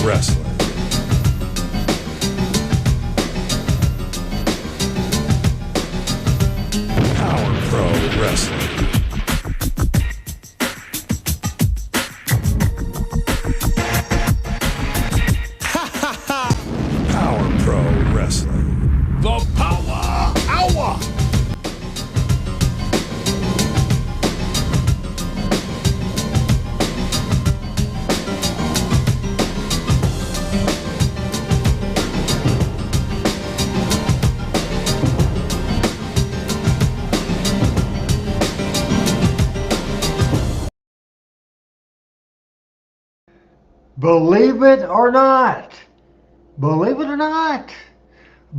Wrestling. Power Pro Wrestling. Power Pro Wrestling. The Powa Howa. Believe it or not, believe it or not,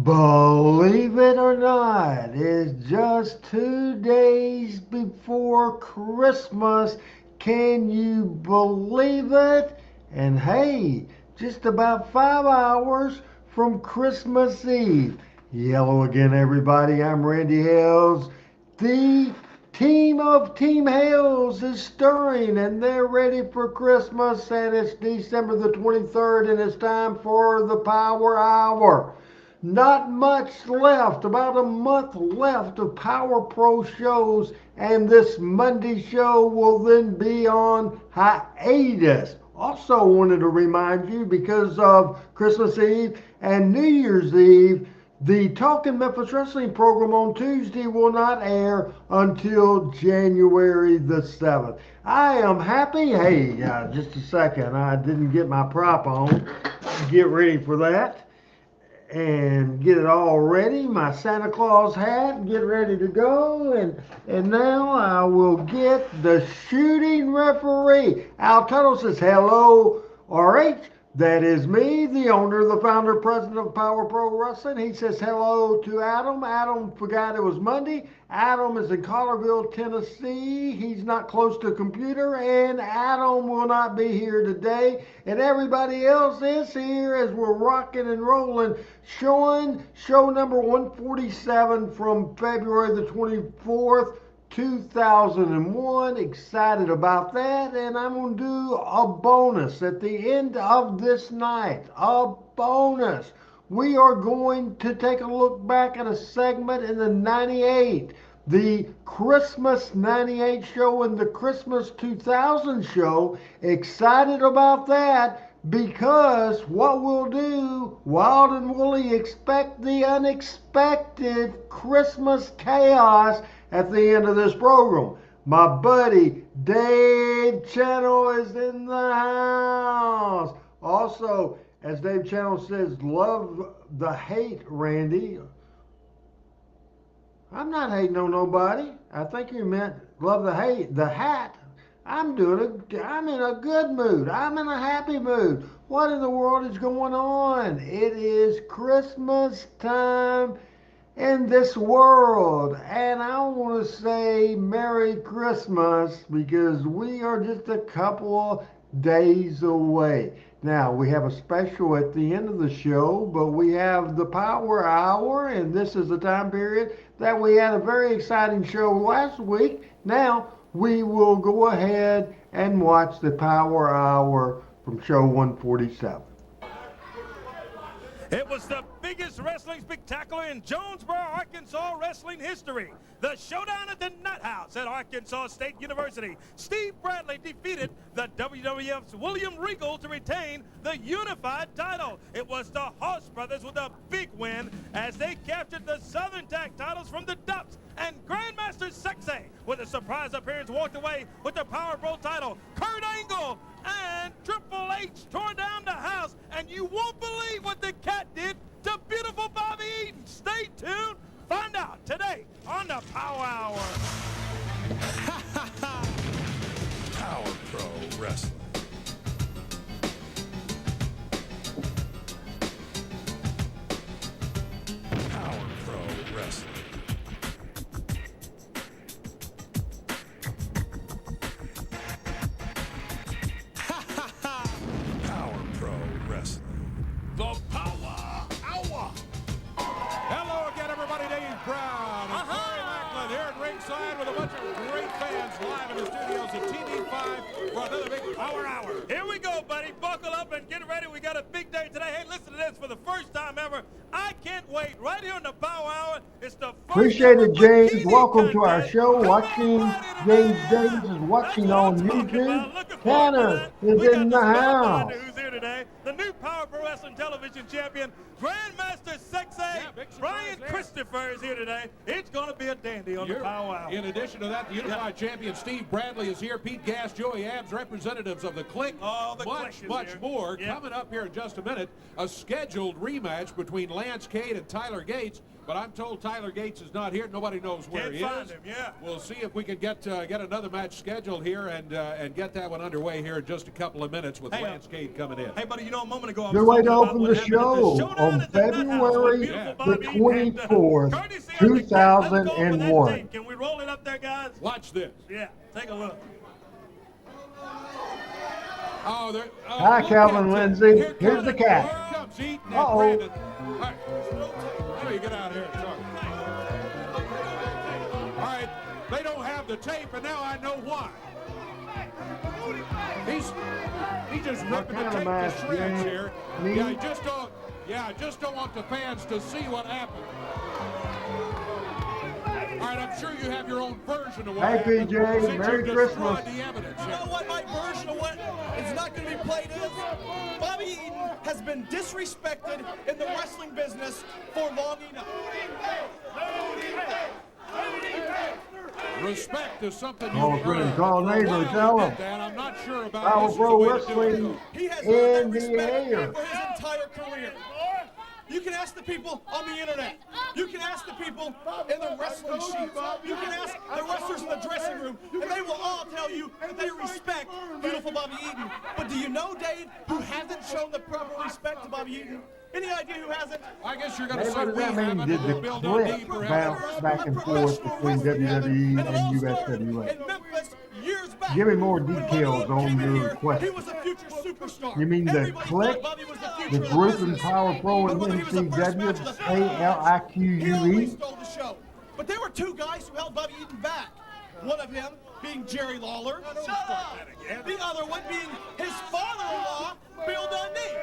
believe it or not, it's just 2 days before Christmas. Can you believe it? And hey, just about 5 hours from Christmas Eve. Yellow again, everybody. I'm Randy Hales. The team of Team Hales is stirring and they're ready for Christmas, and it's December the 23rd and it's time for the Power Hour. Not much left, about a month left of Power Pro shows, and this Monday show will then be on hiatus. Also wanted to remind you, because of Christmas Eve and New Year's Eve, the Talkin' Memphis Wrestling program on Tuesday will not air until January the 7th. I am happy. Hey, just a second. I didn't get my prop on. Get ready for that and get it all ready. My Santa Claus hat, get ready to go. And now I will get the shooting referee. Al Tuttle says, hello, RH. That is me, the owner, the founder, president of Power Pro Wrestling. He says hello to Adam. Adam forgot it was Monday. Adam is in Collarville, Tennessee. He's not close to a computer, and Adam will not be here today. And everybody else is here as we're rocking and rolling, showing show number 147 from February the 24th. 2001. Excited about that, and I'm going to do a bonus at the end of this night. A bonus. We are going to take a look back at a segment in the 98, the Christmas 98 show and the Christmas 2000 show. Excited about that, because what we'll do, Wild and Woolly expect the unexpected Christmas chaos at the end of this program. My buddy Dave Channel is in the house. Also, as Dave Channel says, love the hate, Randy. I'm not hating on nobody. I think you meant love the hate. The hat. I'm in a good mood. I'm in a happy mood. What in the world is going on? It is Christmas time in this world, and I want to say Merry Christmas, because we are just a couple of days away. Now, we have a special at the end of the show, but we have the Power Hour, and this is the time period that we had a very exciting show last week. Now, we will go ahead and watch the Power Hour from show 147. It was the biggest wrestling spectacular in Jonesboro, Arkansas wrestling history. The showdown at the Nut House at Arkansas State University. Steve Bradley defeated the WWF's William Regal to retain the unified title. It was the Hoss Brothers with a big win as they captured the Southern Tag titles from the Ducks, and Grandmaster Sexay, with a surprise appearance, walked away with the Power Pro title. Kurt Angle and Triple H tore down the house, and you won't believe what the cat did to beautiful Bobby Eaton. Stay tuned. Find out today on the Power Hour. Power Pro Wrestling. Power Pro Wrestling. Power Pro Wrestling. The Powa Howa. Hello again, everybody. Dave Brown and Corey Lackland here at ringside with Here we go, buddy. Buckle up and get ready. We got a big day today. Hey, listen to this for the first time ever. I can't wait. Right here on the Power Hour. It's the first Appreciate ever it, James. bikini Welcome to our contest. show. Come Watching on, buddy, James today. Davis is watching That's what on I'm talking about. YouTube. Looking forward to Tanner that. is We got in the spellbinder house. who's here today. The new Power Pro Wrestling Television Champion, Grandmaster Sexay, Brian Christopher is here today. It's going to be a dandy on the Power Hour. In addition to that, the Unified Champion Steve Bradley is here. Pete Gas, Joey Abs, representatives of the Click. Oh, the Click is much here. more. Yeah. Coming up here in just a minute, a scheduled rematch between Lance Cade and Tyler Gates. But I'm told Tyler Gates is not here. Nobody knows where Can't he find is. him, yeah. We'll see if we can get another match scheduled here and get that one underway here in just a couple of minutes with Lance Cade coming in. Hey, buddy, you know, a moment ago I was Good way to talking about open what the happened at show showdown on at the Nut House with February beautiful the Bobby and, 24th, courtesy of the Cat. Let's go for that 2001. tape. Can we roll it up there, guys? Watch this. Yeah, take a look. Oh, there. Oh, Hi, look Calvin at Lindsay. Here Here's comes- the cat. Here comes Eaton and Uh-oh. Brandon. All right. Let me get out here and talk. All right. They don't have the tape, and now I know why. He's just ripping the kind of tape match, to shreds Jay? here. Me? Yeah, I just don't want the fans to see what happened. All right, I'm sure you have your own version of what Hey, happened. PJ, since Merry you Christmas. destroyed the evidence. You know what my version of what is not going to be played is? Bobby Eaton has been disrespected in the wrestling business for long enough. Respect is something Call a you friend, earn. call a neighbor, Why tell he him. did that, I'm not sure about. Power This is Pro the way to do it, Wrestling though. He has earned that in the respect air. for his entire career. You can ask the people on the internet. You can ask the people in the wrestling sheets. You can ask the wrestlers in the dressing room, and they will all tell you that they respect beautiful Bobby Eaton. But do you know, Dave, who hasn't shown the proper respect to Bobby Eaton? Any idea who hasn't? I guess you're going to Hey, say what does we that mean? haven't. Did the Bill clip Dundee perhaps. bounce back and forth between WWE and USWA? In Memphis, years back. Give me more When Bobby details Eaton on came in your here, question. He was a future superstar. You mean the Everybody click, thought Bobby was the future the of group business. in Power Pro But and whether he was the first match of the MCW, He always ALIQUE? stole the show. But there were two guys who held Bobby Eaton back. One of him being Jerry Lawler. The other one being his father-in-law, Bill Dundee.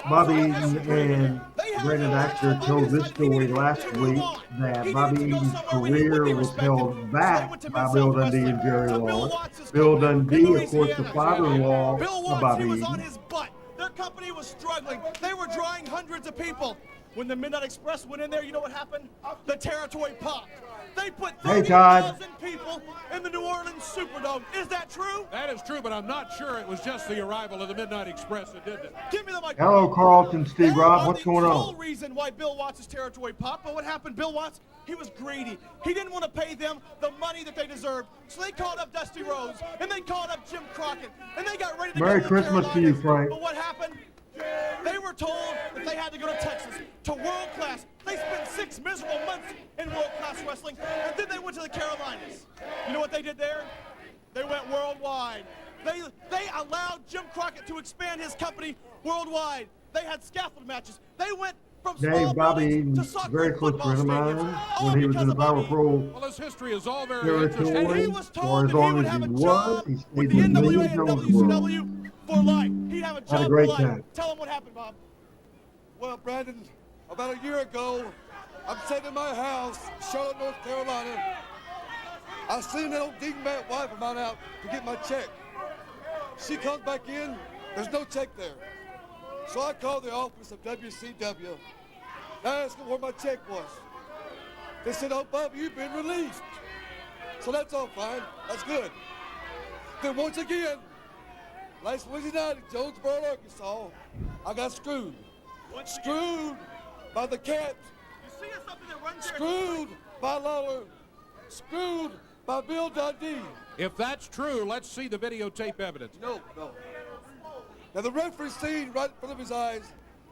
Bobby Eaton and Brandon Axter told this story last week that Bobby Eaton's career was held back by Bill Dundee and Jerry Lawler. Bill Dundee, of course, the father-in-law Bill of Watts, Bobby he was on Eaton. his butt. Their company was struggling. They were drawing hundreds of people. When the Midnight Express went in there, you know what happened? The territory popped. They put Hey, Todd. 30,000 people in the New Orleans Superdome. Is that true? That is true, but I'm not sure it was just the arrival of the Midnight Express that did that. Give me the mic. Hello, Carlton, Steve They Rob. are What's the going sole on? reason why Bill Watts' territory popped. But what happened? Bill Watts, he was greedy. He didn't want to pay them the money that they deserved. So they called up Dusty Rhodes, and they called up Jim Crockett, and they got ready to Merry go to the Christmas to you, Carolinas. Frank. But what happened? They were told that they had to go to Texas, to world class. They spent 6 miserable months in world class wrestling, and then they went to the Carolinas. You know what they did there? They went worldwide. They allowed Jim Crockett to expand his company worldwide. They had scaffold matches. They went from small Dave, Bobby buildings to Eaton's soccer very and close football friend of stadiums, mine all when he was because in the of Power Bobby Pro Well, his history is all very territory. interesting. And he was For told as that he long would as have he a was, job he with stayed the with me NWA in and Jonesboro. WCW for life. He'd have a job a great for life. time. Tell him what happened, Bob. Well, Brandon, about a year ago, I'm sitting in my house, Charlotte, North Carolina. I seen that old dingbat wife of mine out to get my check. She comes back in, there's no check there. So I called the office of WCW. I asked them where my check was. They said, oh, Bob, you've been released. So that's all fine, that's good. Then once again, last Wednesday night in Jonesboro, Arkansas, I got screwed. Screwed by the cat. You see something that runs there? Screwed by Lawler. Screwed by Bill Dundee. If that's true, let's see the videotape evidence. No. Now the referee seen right in front of his eyes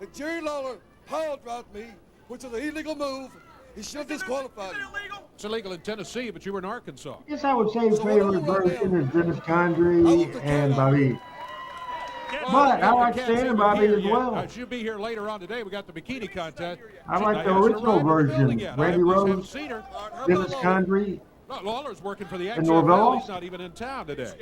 that Jerry Lawler pile drived me, which is an illegal move. He should have disqualified Is me. it illegal? It's illegal in Tennessee, but you were in Arkansas. I guess I would say favorite version is Dennis Condrey and Bobby. But I like Stan and Bobby as well. She'll be here later on today. We got the bikini contest. I like She the hasn't original arrived in the building version. yet. Randy I just haven't Rose, seen her. Dennis Condrey. No, Lawler's working for the And XFL. Norvell? He's not even in town today.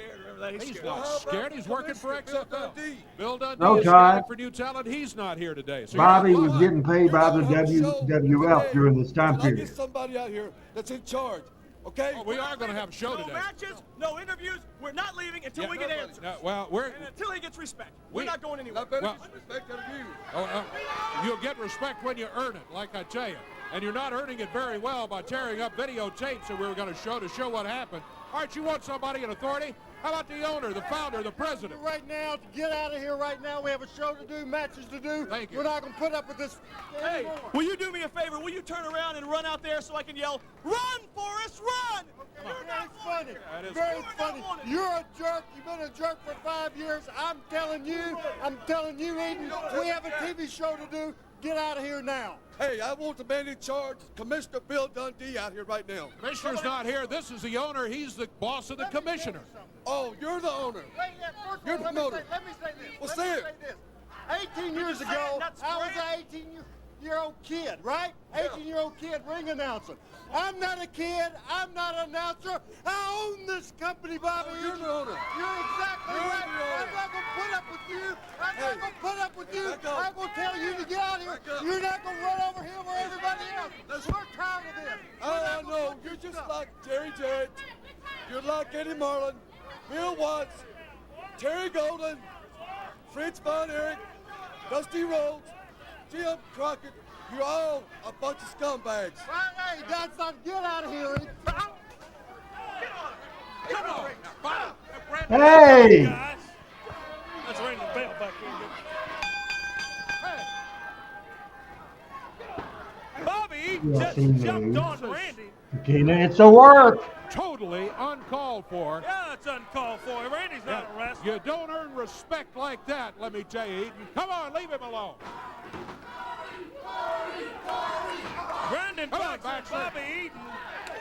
He's not scared. He's working for XFL. Bill Dundee No, is Todd. scouting for new talent. He's not here today. So Bobby you're was getting paid by the WWF during this time I'll get period. somebody out here that's in charge, okay? we are going to have a show No today. matches, no interviews. We're not leaving until we get answers. Well, we're And until he gets respect. We're not going anywhere. I better Well- get respect out of you. You'll get respect when you earn it, like I tell you. And you're not earning it very well by tearing up videotapes that we were going to show what happened. All right, you want somebody in authority? How about the owner, the founder, the president? Right now, to get out of here right now, we have a show to do, matches to do. Thank you. We're not going to put up with this Hey, anymore. will you do me a favor? Will you turn around and run out there so I can yell, "Run, Forrest, run"? You're Very not funny. That is Very You're not funny. wanted. You're a jerk. You've been a jerk for 5 years. I'm telling you, Eden, we have a TV show to do. Get out of here now. Hey, I want the man in charge, Commissioner Bill Dundee, out here right now. Commissioner's not here. This is the owner. He's the boss of the commissioner. Oh, you're the owner. You're the promoter. Let me say this. Well, Let say me it. say this. 18 years say it, ago, that's I was great. an 18-year-old kid, right? 18-year-old kid ring announcer. I'm not a kid. I'm not an announcer. I own this company, Bobby. Oh, you're the owner. You're exactly You're right. the owner. I'm not going to put up with you. I'm Hey. not going to put up with you. Back up. I'm going to tell you to get out of here. Back up. You're not going to run over here where everybody else. We're tired of this. I know. You're just like Jerry Jarrett. You're like Eddie Marlin, Bill Watts, Terry Golden, Fritz Von Erich, Dusty Rhodes, Jim Crockett. You're all a bunch of scumbags. Hey, that's not. Get out of here. Come on. Bob. Hey! Guys, let's ring the bell back here. Bobby Eaton Yeah, just he jumped knows. on Randy. Tina, it's a work. Totally uncalled for. Yeah, it's uncalled for. Randy's not a wrestler. You don't earn respect like that, let me tell you, Eaton. Come on, leave him alone. Brandon Come on, Fox and Baxter. Bobby Eaton.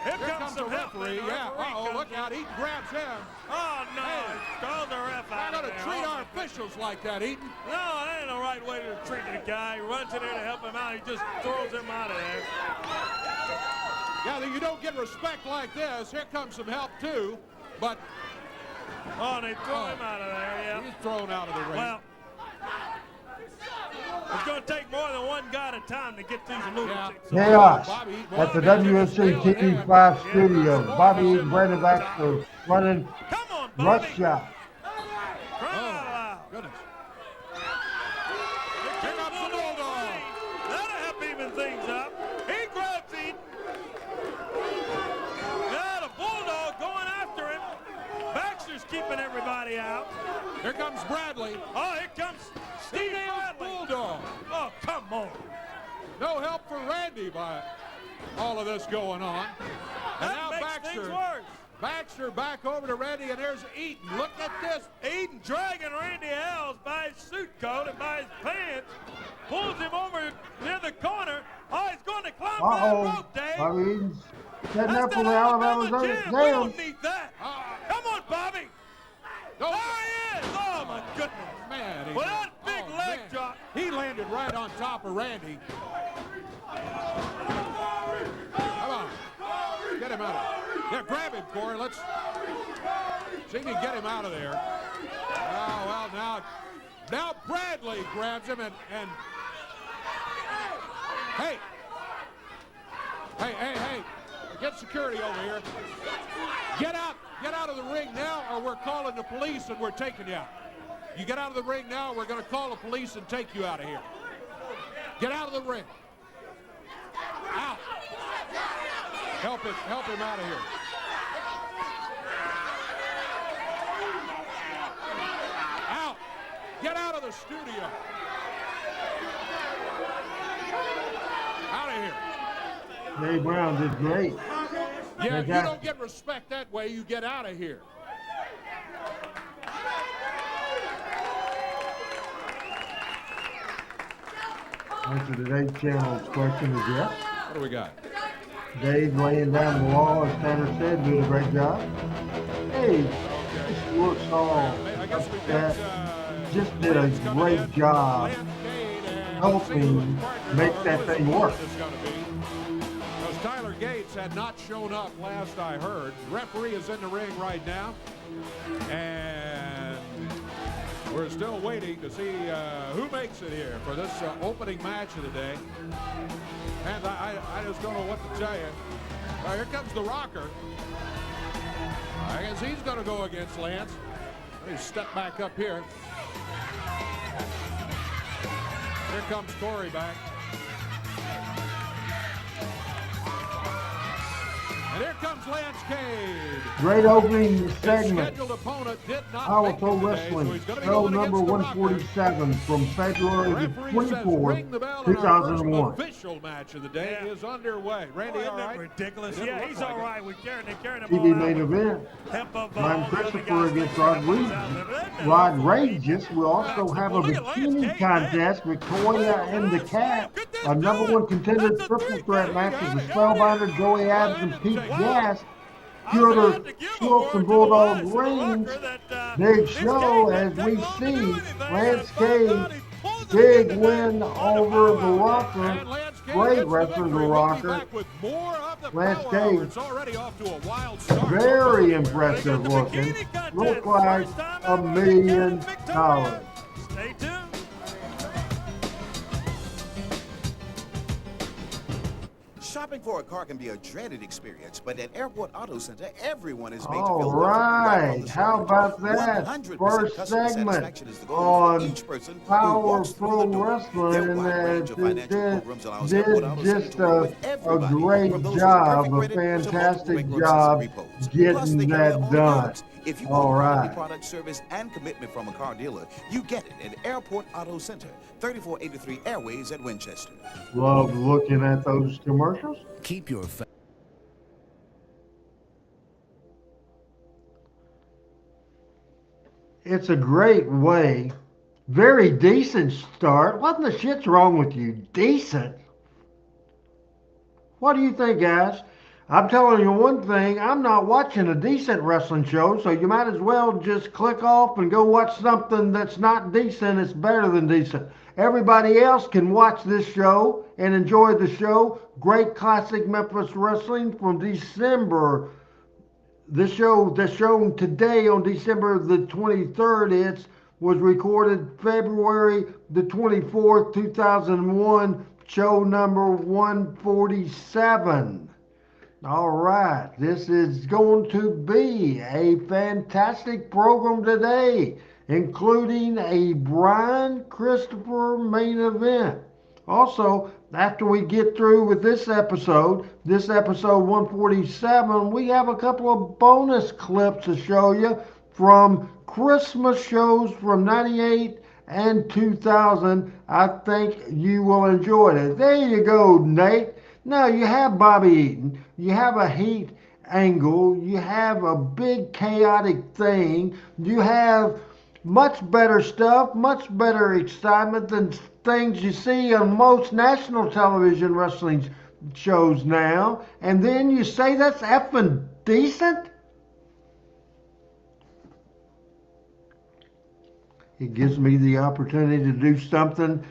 Here Here comes comes the some help. referee. The Yeah. referee Uh-oh, comes look in. out. Eaton grabs him. Oh, no. Hey. He called the ref Not out of going there. to treat Oh, our officials like that, Eaton. No, that ain't the right way to treat the guy. He runs in there to help him out. He just throws him out of there. Yeah, you don't get respect like this. Here comes some help, too. But Oh, and they throw him out of there, yeah. he's thrown out of the ring. Well, it's going to take more than one guy at a time to get these lunatics. Chaos Bobby Eaton- at the well, WFC Bill Eaton- TV5 studio. Bobby Eaton, Brandon Baxter running Come on, Bobby. rush shot. Cry out loud. Goodness. Here comes the Bulldog. That'll help even things up. He grabs Eaton. Now the Bulldog going after him. Baxter's keeping everybody out. Here comes Bradley. Oh, here comes Steve Bradley. Bulldog. Oh, come on. No help for Randy by all of this going on. And That now makes things worse. Baxter back over to Randy, and there's Eaton. Look at this. Eaton dragging Randy Hales by his suit coat and by his pants. Pulls him over near the corner. Oh, he's going to climb that Uh-oh. rope, Dave. Bobby Eaton's setting That's up for that the Alabama Alabama Jam. Jam. We don't need that. Come on, Bobby. No. There he is. Oh, my goodness. Man, he- Well, that big oh, leg man. drop. He landed right on top of Randy. Come on. Get him out of there. Yeah, grab him, Corey. Let's see if we can get him out of there. Oh, well, now Bradley grabs him and hey. Get security over here. Get out of the ring now, or we're calling the police and we're taking you out. You get out of the ring now, we're going to call the police and take you out of here. Get out of the ring. Out. Help him out of here. Out. Get out of the studio. Out of here. Dave Brown did great. Yeah, you Fantastic. don't get respect that way. You get out of here. Answer to Dave Channel's question is yes. What do we got? Dave laying down the law, as Tanner said, did a great job. Hey, this looks all I guess we that got, just did a Lance coming great in. job Lance Cade and helping we'll see who his partner make are, that who his thing work. opponent is gonna be. Because Tyler Gates had not shown up last I heard. Referee is in the ring right now. And we're still waiting to see who makes it here for this opening match of the day. And I just don't know what to tell you. Here comes the Rocker. I guess he's going to go against Lance. Let me step back up here. Here comes Corey back. And here comes Lance Cage. Great opening His segment. scheduled opponent did not Power make Pro it today, so Wrestling, he's gonna be show going number against the Rocker. 147 from February the Referee says 24th, ring the bell, and our first 2001. official match of the day is underway. Randy, Isn't all that right? ridiculous? Didn't Yeah, look he's like all it. right. They're carrying him TV all main out. event. Help of Ryan all the other Christopher guys against that Rod come Regis. out there. Isn't that Rod awful? Regis will also have a Look at Lance bikini Cage, contest. Victoria and the Cat. A number one contender That's a triple three threat count. match Got with it, the got it. Spellbinder, Joey Adams, Well, and Pete wow. Gas. I was Shooter, about to give a Schultz, word and to the Bulldog boys, to the Reigns. Rocker, that, Big this show game as didn't we take long to do see anything, Lance and by God, Cage. he pulls it Big again today win on the over Power the Hour. Rocker. And Lance Cage Great gets the wrestler, the victory. We'll be Rocker. back with more of the Lance Power Hour. Cage. It's already off to a wild start. Very They got impressive the looking. bikini contest. Look like First time $1 ever, million. Victoria. Stay tuned. Shopping for a car can be a dreaded experience, but at Airport Auto Center, everyone is made to All feel welcome right from right, the how start. about that 100% first customer segment satisfaction is the goal on for each person who Power walks Pro through the door. Their Wrestling wide range of financial that programs allows Airport Auto Center did to work with just a everybody, great from those with job, perfect a credit to multiple fantastic bankruptcies job and repos. Plus, getting they carry their that own done. accounts. If you All want quality right. product, service, and commitment from a car dealer, you get it at Airport Auto Center, 3483 Airways at Winchester. Love looking at those commercials. Keep your It's a great way. Very decent start. What in the shit's wrong with you? Decent? What do you think, guys? I'm telling you one thing, I'm not watching a decent wrestling show, so you might as well just click off and go watch something that's not decent. It's better than decent. Everybody else can watch this show and enjoy the show. Great classic Memphis wrestling from December. This show that's shown today on December the 23rd, it was recorded February the 24th, 2001, show number 147. All right, this is going to be a fantastic program today, including a Brian Christopher main event. Also, after we get through with this episode 147, we have a couple of bonus clips to show you from Christmas shows from 98 and 2000. I think you will enjoy it. There you go, Nate. Now you have Bobby Eaton, you have a heat angle, you have a big chaotic thing, you have much better stuff, much better excitement than things you see on most national television wrestling shows now, and then you say that's effing decent? It gives me the opportunity to do something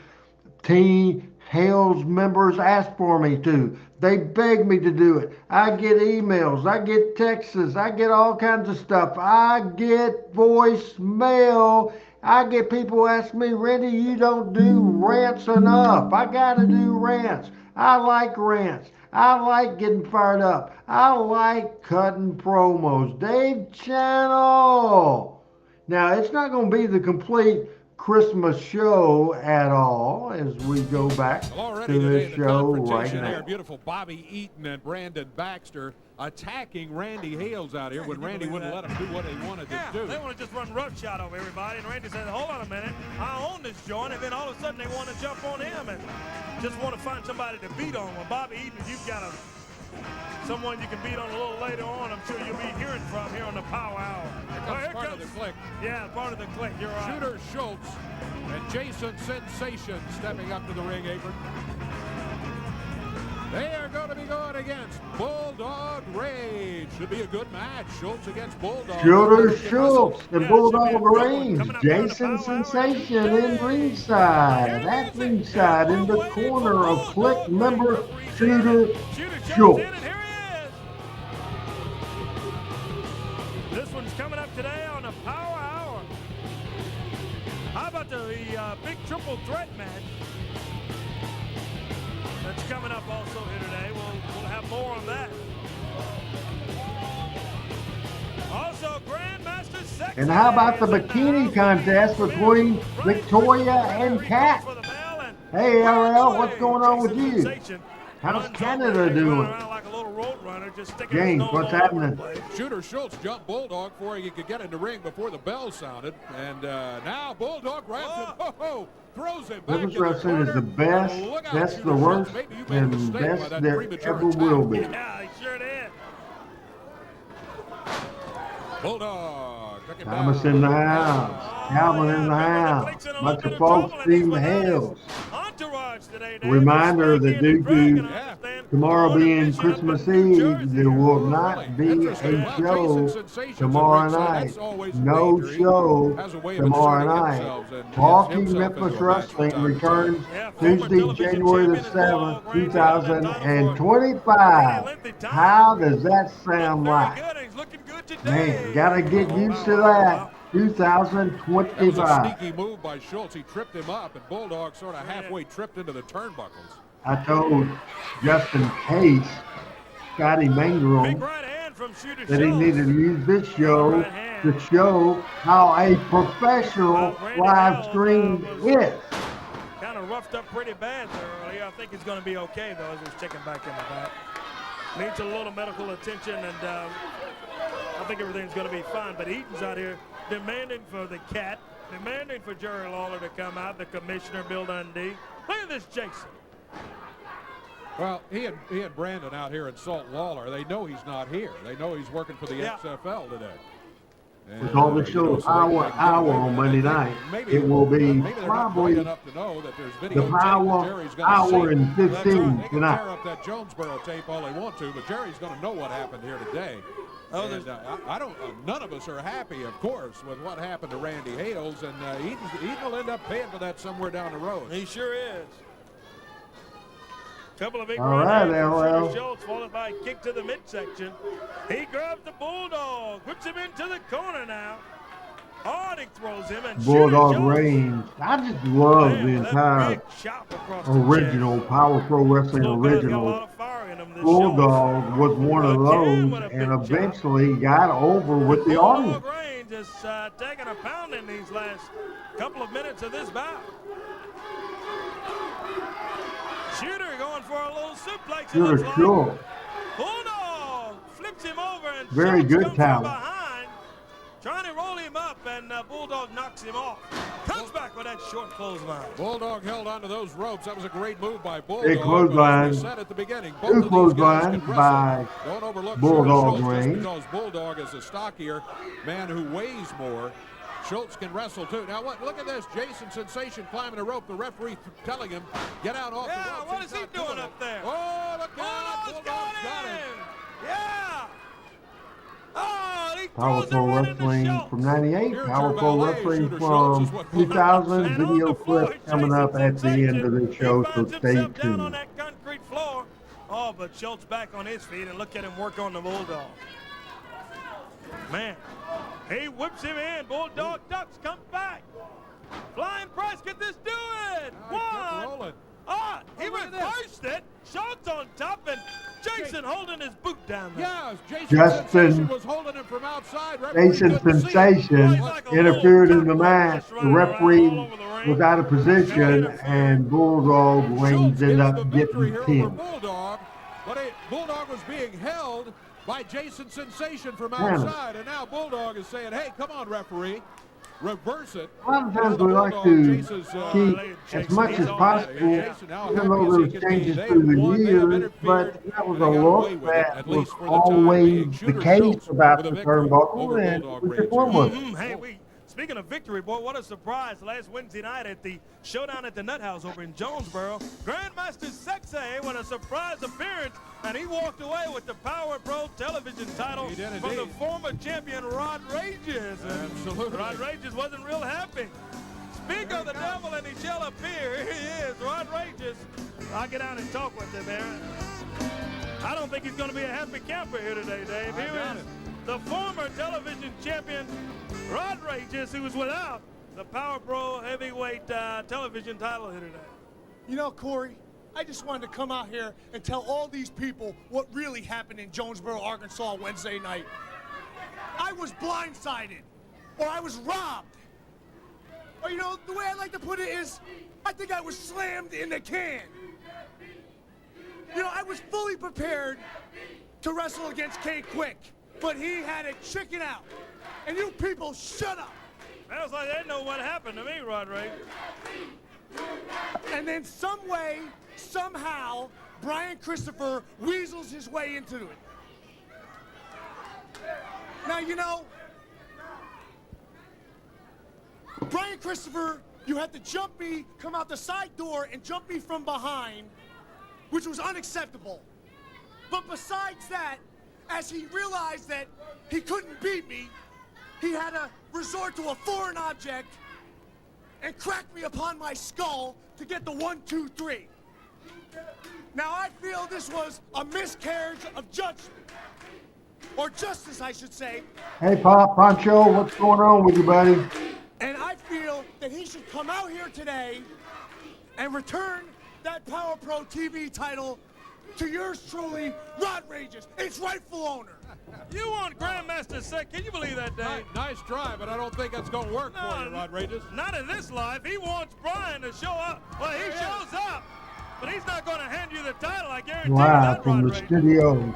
Team Hales members ask for me to. They beg me to do it. I get emails, I get texts, I get all kinds of stuff. I get voicemail. I get people ask me, Randy, you don't do rants enough. I gotta do rants. I like rants. I like getting fired up. I like cutting promos. Dave Channel. Now, it's not going to be the complete Christmas show at all as we go back Well, already to today, this the show right confrontation now. there, beautiful Bobby Eaton and Brandon Baxter attacking Randy Hales out here when Randy wouldn't let them do what they wanted to do. They want to just run roughshod over everybody, and Randy said, hold on a minute, I own this joint, and then all of a sudden they want to jump on him and just want to find somebody to beat on. Well, Bobby Eaton, you've got someone you can beat on a little later on. I'm sure you'll be hearing from here on the Power Hour. Here comes part of the click. Yeah, part of the click, you're right. Shooter Schultz and Jason Sensation stepping up to the ring apron. They are going to be going against Bulldog Rage. Should be a good match. Schultz against Bulldog. Shooter Schultz and Yeah, Bulldog should be a good one. Reigns. Coming up here on the Jason Power Hour Sensation in today. ringside. At ringside in the corner of Click member Shooter Schultz Schultz. in, and here he is. This one's coming up today about the big triple threat match that's coming up also here today? We'll have more on that. Also, Grandmaster Sexy. And how about the bikini contest between Victoria and Kat? Hey, RL, what's going on with you? How's Canada doing? James, what's happening? Shooter Schultz jumped Bulldog before he could get in the ring before the bell sounded. And now Bulldog grabs him. Oh, throws him back. Women's wrestling is the best, that's the worst, and best there ever will be. Yeah, he sure did. Bulldog. took him Thomas down. in the house. Calvin in the house. Bunch of folks in the hills. Reminder that due to tomorrow being Christmas Eve, there will not be a show tomorrow night. No show tomorrow night. Walking Memphis Wrestling returns Tuesday, January the 7th, 2025. How does that sound like? Man, gotta get used to that. 2025. That was a sneaky move by Schultz. He tripped him up, and Bulldog sort of halfway tripped into the turnbuckles. I told Justin Case, Scotty Mangrum, that he needed to use this show to show how a professional live stream is. Kind of roughed up pretty bad there earlier. I think he's going to be okay, though, as he's checking back in the back. Needs a little medical attention, and I think everything's going to be fine. But Eaton's out here demanding for the Cat, demanding for Jerry Lawler to come out, the commissioner, Bill Dundee. Look at this, Jason. Well, he had Brandon out here in Salt Lawler. They know he's not here. They know he's working for the XFL today. And, with all the shows hour on Monday night, it will be probably the hour and 15 tonight. Tear up that Jonesboro tape all they want to, but Jerry's going to know what happened here today. And, I don't. None of us are happy, of course, with what happened to Randy Hales, and Eaton will end up paying for that somewhere down the road. He sure is. Couple of big all right, LL. Schultz, followed by a kick to the midsection. He grabs the Bulldog, whips him into the corner now. Hardy throws him and Bulldog reigns. I just love the entire original Power Pro Wrestling original. Bulldog was one of those, and eventually got over with the audience. Reigns just taking a pound in these last couple of minutes of this bout. Shooter going for a little suplex. Shooter, sure. Bulldog flips him over and very good talent. Behind, trying to roll him up, and Bulldog knocks him off. Comes back with that short clothesline. Bulldog held onto those ropes. That was a great move by Bulldog. Big clothesline. Said at the beginning, two clotheslines by Bulldog reigns. Because Bulldog is a stockier man who weighs more. Schultz can wrestle too. Now look at this. Jason Sensation climbing a rope. The referee telling him, get out off the ropes. Yeah, what is he doing up there? Oh, look out. Bulldog's got him. Yeah. Oh, he Power Pro Wrestling from 98, Power Pro Wrestling from 2000, video clip coming up at the end of the show, so stay tuned. On that concrete floor. Oh, but Schultz back on his feet, and look at him work on the Bulldog. Man, he whips him in. Bulldog ducks, comes back. Flying press, can this do it? One. Ah, he reversed it. Schultz on top, and Jason holding his boot down there. Yes, Jason was holding him from outside. Jason Sensation interfered in the match. The referee was out of position, and Bulldog reigns ended up getting pinned. Bulldog was being held by Jason Sensation from outside, and now Bulldog is saying, hey, come on, referee, reverse it. A lot of times we like to keep as much as possible, even though there's changes through the years, but that was a look that was always the case about the turnbuckle, and we just won with it. Hey, speaking of victory, boy, what a surprise last Wednesday night at the Showdown at the Nut House over in Jonesboro. Grandmaster Sexy with a surprise appearance, and he walked away with the Power Pro television title from the former champion Rod Rages. Absolutely. Rod Rages wasn't real happy. Speak of the devil, and he shall appear. Here he is, Rod Rages. I'll get out and talk with him, Aaron. I don't think he's going to be a happy camper here today, Dave. Here is the former television champion Rod Rages, who was without the Power Pro heavyweight heavyweight television title here today. You know, Corey, I just wanted to come out here and tell all these people what really happened in Jonesboro, Arkansas Wednesday night. I was blindsided, or I was robbed. Or, you know, the way I like to put it is, I think I was slammed in the can. You know, I was fully prepared to wrestle against K Quick, but he had it chicken out. And you people, shut up. Sounds like they know what happened to me, Rodriguez. And then some way, somehow, Brian Christopher weasels his way into it. Now, you know, Brian Christopher, you had to jump me, come out the side door and jump me from behind, which was unacceptable. But besides that, as he realized that he couldn't beat me, he had to resort to a foreign object and crack me upon my skull to get the 1, 2, 3. Now, I feel this was a miscarriage of judgment. Or justice, I should say. Hey, Pop, Pancho, what's going on with you, buddy? And I feel that he should come out here today and return that Power Pro TV title to yours truly, Rod Rages, its rightful owner. You want Grandmaster sick? Can you believe that, Dave? Nice try, but I don't think that's going to work for you, Rod Rages. Not in this life. He wants Brian to show up. Well, he shows up, but he's not going to hand you the title. I guarantee you Live that, from Rod the Rages. studios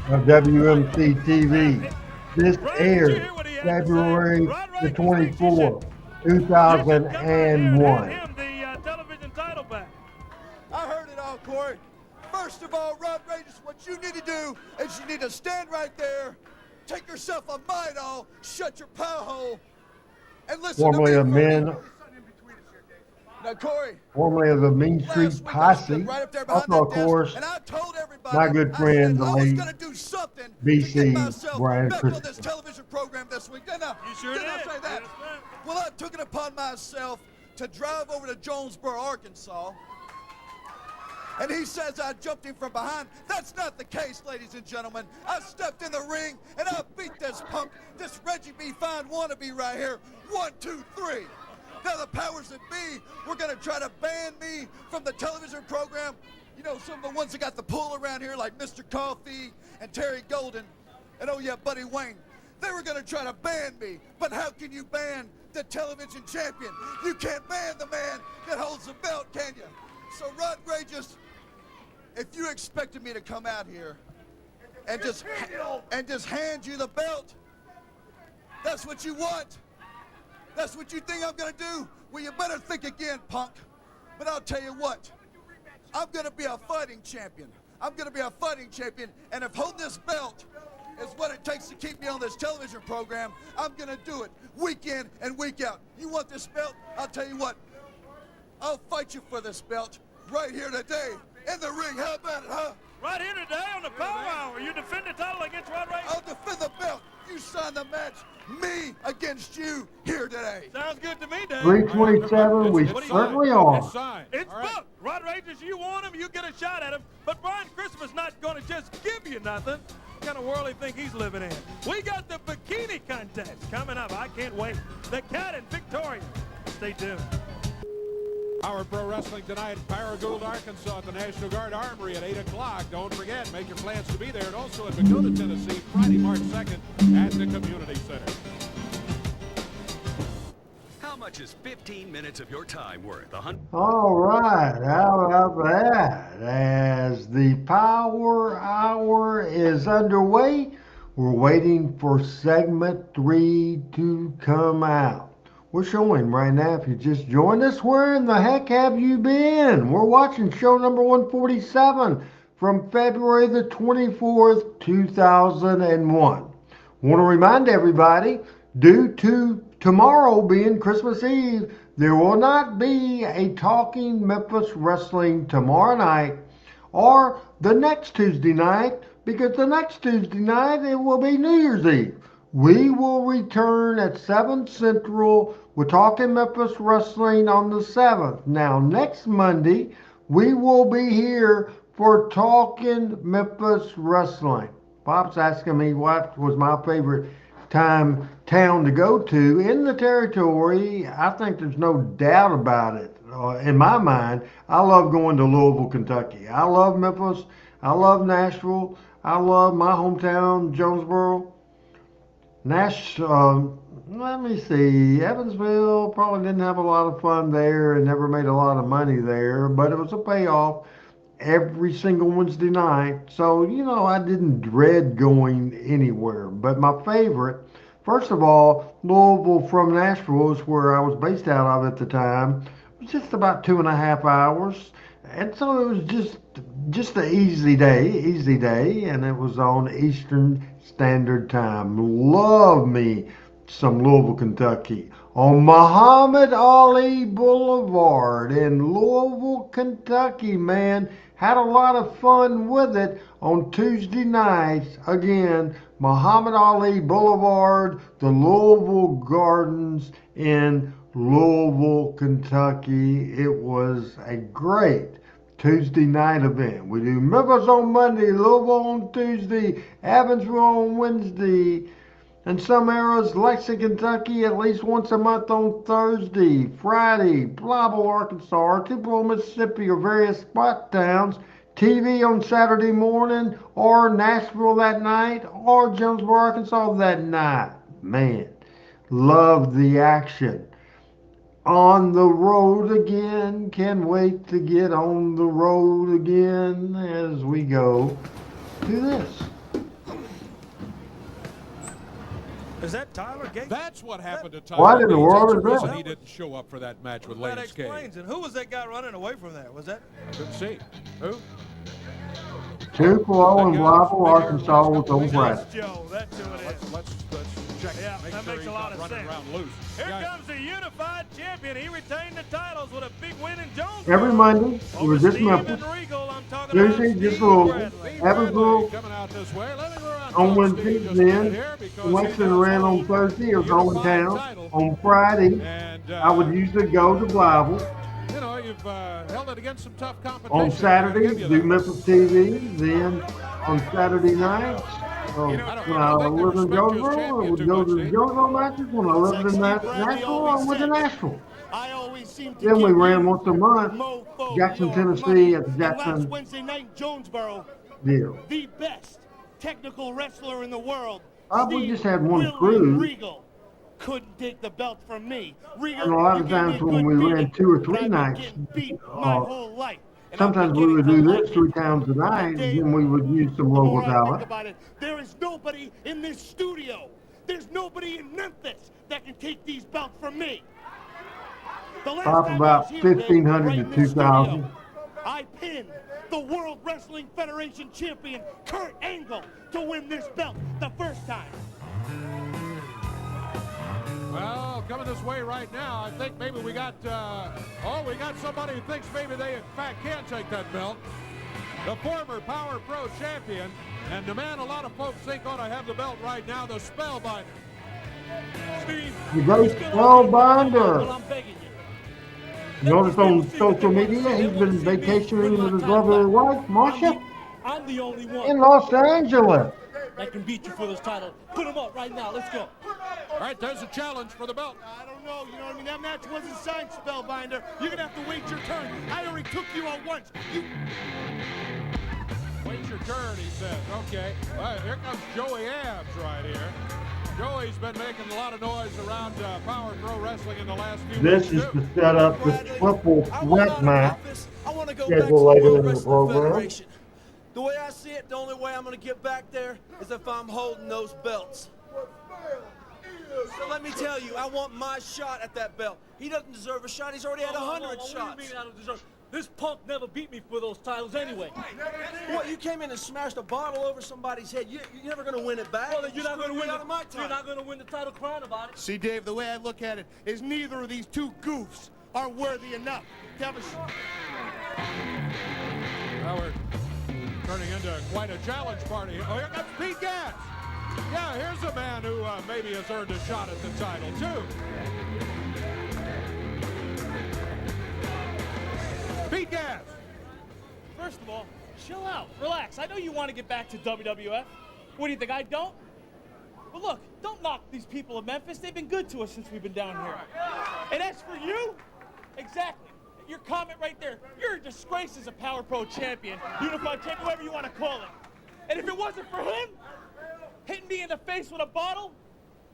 of WMC TV. This Brian, did you aired hear what he had to say? February Rod the Rages thinks you 24th, should- you should come out here and 2001. hand him the television title back. I heard it all, Corey. First of all, Rod Rages, what you need to do is you need to stand right there, take yourself a Midol, shut your pow hole, and listen Formerly to of me. Men, Now, Corey, formerly of the Mean last Street week I Posse. stood right up there behind Also, of that desk, course, and I told everybody, my good I friend, said the I was late going to do something to BC get myself Brian back on this Christopher. television program this week. Didn't I? You sure Didn't I did. say that? Yes, ma'am. Well, I took it upon myself to drive over to Jonesboro, Arkansas. And he says I jumped him from behind. That's not the case, ladies and gentlemen. I stepped in the ring and I beat this punk, this Reggie B. Fine wannabe right here. 1, 2, 3. Now the powers that be, we're gonna try to ban me from the television program. You know, some of the ones that got the pull around here, like Mr. Coffee and Terry Golden, and oh yeah, Buddy Wayne. They were gonna try to ban me, but how can you ban the television champion? You can't ban the man that holds the belt, can you? So Rod Rages, if you expected me to come out here and just hand you the belt, that's what you want. That's what you think I'm gonna do? Well, you better think again, punk. But I'll tell you what, I'm gonna be a fighting champion. I'm gonna be a fighting champion, and if holding this belt is what it takes to keep me on this television program, I'm gonna do it week in and week out. You want this belt? I'll tell you what, I'll fight you for this belt right here today in the ring. How about it, huh? Right here today on the Powa Howa, you defend the title against Rod Rages? I'll defend the belt. You sign the match, me against you here today. Sounds good to me, Dave. 327, we It's certainly signed. are. It's signed. It's All right. booked. Rod Rages, you want him, you get a shot at him. But Brian Christopher's not going to just give you nothing. What kind of world do you think he's living in? We got the bikini contest coming up. I can't wait. The Cat and Victoria. Stay tuned. Our Pro Wrestling tonight in Paragould, Arkansas at the National Guard Armory at 8 o'clock. Don't forget, make your plans to be there. And also at Dakota, Tennessee, Friday, March 2nd at the Community Center. How much is 15 minutes of your time worth? All right, how about that? As the Power Hour is underway, we're waiting for segment 3 to come out. We're showing right now, if you just joined us, where in the heck have you been? We're watching show number 147 from February the 24th, 2001. Want to remind everybody, due to tomorrow being Christmas Eve, there will not be a Talking Memphis Wrestling tomorrow night or the next Tuesday night, because the next Tuesday night it will be New Year's Eve. We will return at 7 Central with Talking Memphis Wrestling on the 7th. Now, next Monday, we will be here for Talking Memphis Wrestling. Pop's asking me what was my favorite time town to go to in the territory. I think there's no doubt about it. In my mind, I love going to Louisville, Kentucky. I love Memphis. I love Nashville. I love my hometown, Jonesboro. Let me see. Evansville probably didn't have a lot of fun there and never made a lot of money there, but it was a payoff every single Wednesday night. So, I didn't dread going anywhere. But my favorite, first of all, Louisville from Nashville is where I was based out of at the time. It was just about 2.5 hours. And so it was just an easy day, and it was on Eastern Standard Time. Love me some Louisville, Kentucky. On Muhammad Ali Boulevard in Louisville, Kentucky, man. Had a lot of fun with it on Tuesday nights. Again, Muhammad Ali Boulevard, the Louisville Gardens in Louisville, Kentucky. It was a great Tuesday night event. We do Memphis on Monday, Louisville on Tuesday, Evansville on Wednesday, and some areas, Lexington, Kentucky, at least once a month on Thursday, Friday, Blytheville, Arkansas, Tupelo, Mississippi, or various spot towns. TV on Saturday morning, or Nashville that night, or Jonesboro, Arkansas that night. Man, love the action. On the road again, can't wait to get on the road again as we go to this. Is that Tyler Gates? That's what happened to Tyler. What in the Gates. world That's is the reason that? he didn't show up for that match with That Lance Cage. explains it. Who was that guy running away from there? Was that? Couldn't see. Who? Tupelo and Blytheville, Arkansas was on Friday. That's Joe. That's who it is. Let's check. Yeah, Make that sure makes he's a lot not of running sense. around loose. Here Yeah. comes the unified champion. He retained the titles with a big win in Jones. Every Monday, it was just Memphis. Tuesday, just Louisville. Evansville Coming out this way. Let me go around on top Wednesday, Steve just a minute then here because Lexington he ran does on hold Thursday or the going unified town. title. On Friday, And, I would usually go to Blytheville. You know, you've held it against some tough competition. On I'll Saturday, give you do that. Memphis TV. Then on Saturday nights, when I lived in Jonesboro, I would go to the Jonesboro matches. When I lived in Nashville, I went to Nashville. I always seem to Then we give ran you once a month, mofo Jackson, your Tennessee money. at the And last Jackson Wednesday night in Jonesboro, deal. the best technical wrestler in the world, We Steve just had one Willie cruise. Regal, couldn't take the belt from me. Regal, And a lot you of gave me times a when good we ran beating, 2 or but 3 I've been nights, getting beat my whole life. And I'm sometimes we would do beginning to this like 3 it. times a night, and Dave, then we would use some the local more I think talent. about it, there is nobody in this studio, there's nobody in Memphis that can take these belts from me. The last Off time about I was here, Dave, 1,500 right to in this 2,000. studio, I pinned the World Wrestling Federation champion Kurt Angle to win this belt the first time. Well, coming this way right now, I think maybe we got somebody who thinks maybe they in fact can take that belt. The former Power Pro champion, and the man a lot of folks think ought to have the belt right now, the Spellbinder. Steve, The great Spellbinder. Well, I'm begging you. Notice on social media, he's been vacationing with his lovely wife, Marsha, I'm the only one in Los Angeles. that can beat you for this title. Put him up right now. Let's go. All right, there's a challenge for the belt. I don't know. You know what I mean? That match wasn't signed, Spellbinder. You're going to have to wait your turn. I already took you on once. Wait your turn, he says. Okay. Well, here comes Joey Abs right here. Joey's been making a lot of noise around Power Pro Wrestling in the last few This weeks, is too. to set up the triple threat match I want to go scheduled back to the later World in the Wrestling program. Federation. The way I see it, the only way I'm going to get back there is if I'm holding those belts. So let me tell you, I want my shot at that belt. He doesn't deserve a shot. He's already had 100 shots. What do you mean I don't deserve? This punk never beat me for those titles anyway. What, you came in and smashed a bottle over somebody's head. You're never going to win it back. Well, then you're not going to win out of my time. You're not going to win the title crying about it. See, Dave, the way I look at it is neither of these two goofs are worthy enough to have a Now we're turning into quite a challenge party. Oh, here comes Pete Gas. Yeah, here's a man who maybe has earned a shot at the title, too. Pete Gas. First of all, chill out, relax. I know you want to get back to WWF. What do you think, I don't? But look, don't knock these people of Memphis. They've been good to us since we've been down here. And as for you, exactly. Your comment right there, you're a disgrace as a Power Pro champion, unified champion, whatever you want to call it. And if it wasn't for him hitting me in the face with a bottle,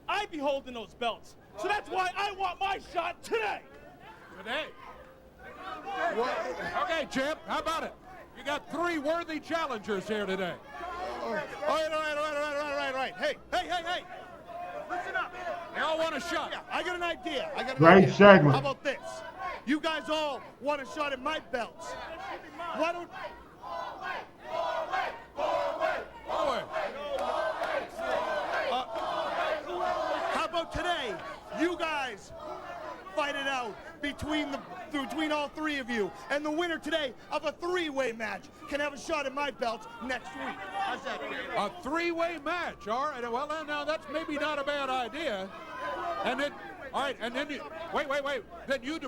I'd be holding those belts. So that's why I want my shot today. Today? Okay, champ, how about it? You got 3 worthy challengers here today. All right. Hey. Listen up. They all want a shot. Yeah, I got an idea. Great segment. How about this? You guys all want a shot at my belts. Why don't... How about today? You guys fight it out between all 3 of you, and the winner today of a 3-way match can have a shot at my belts next week. How's that? A 3-way match, all right. Well, now that's maybe not a bad idea. And then, all right, and then you, wait. Then you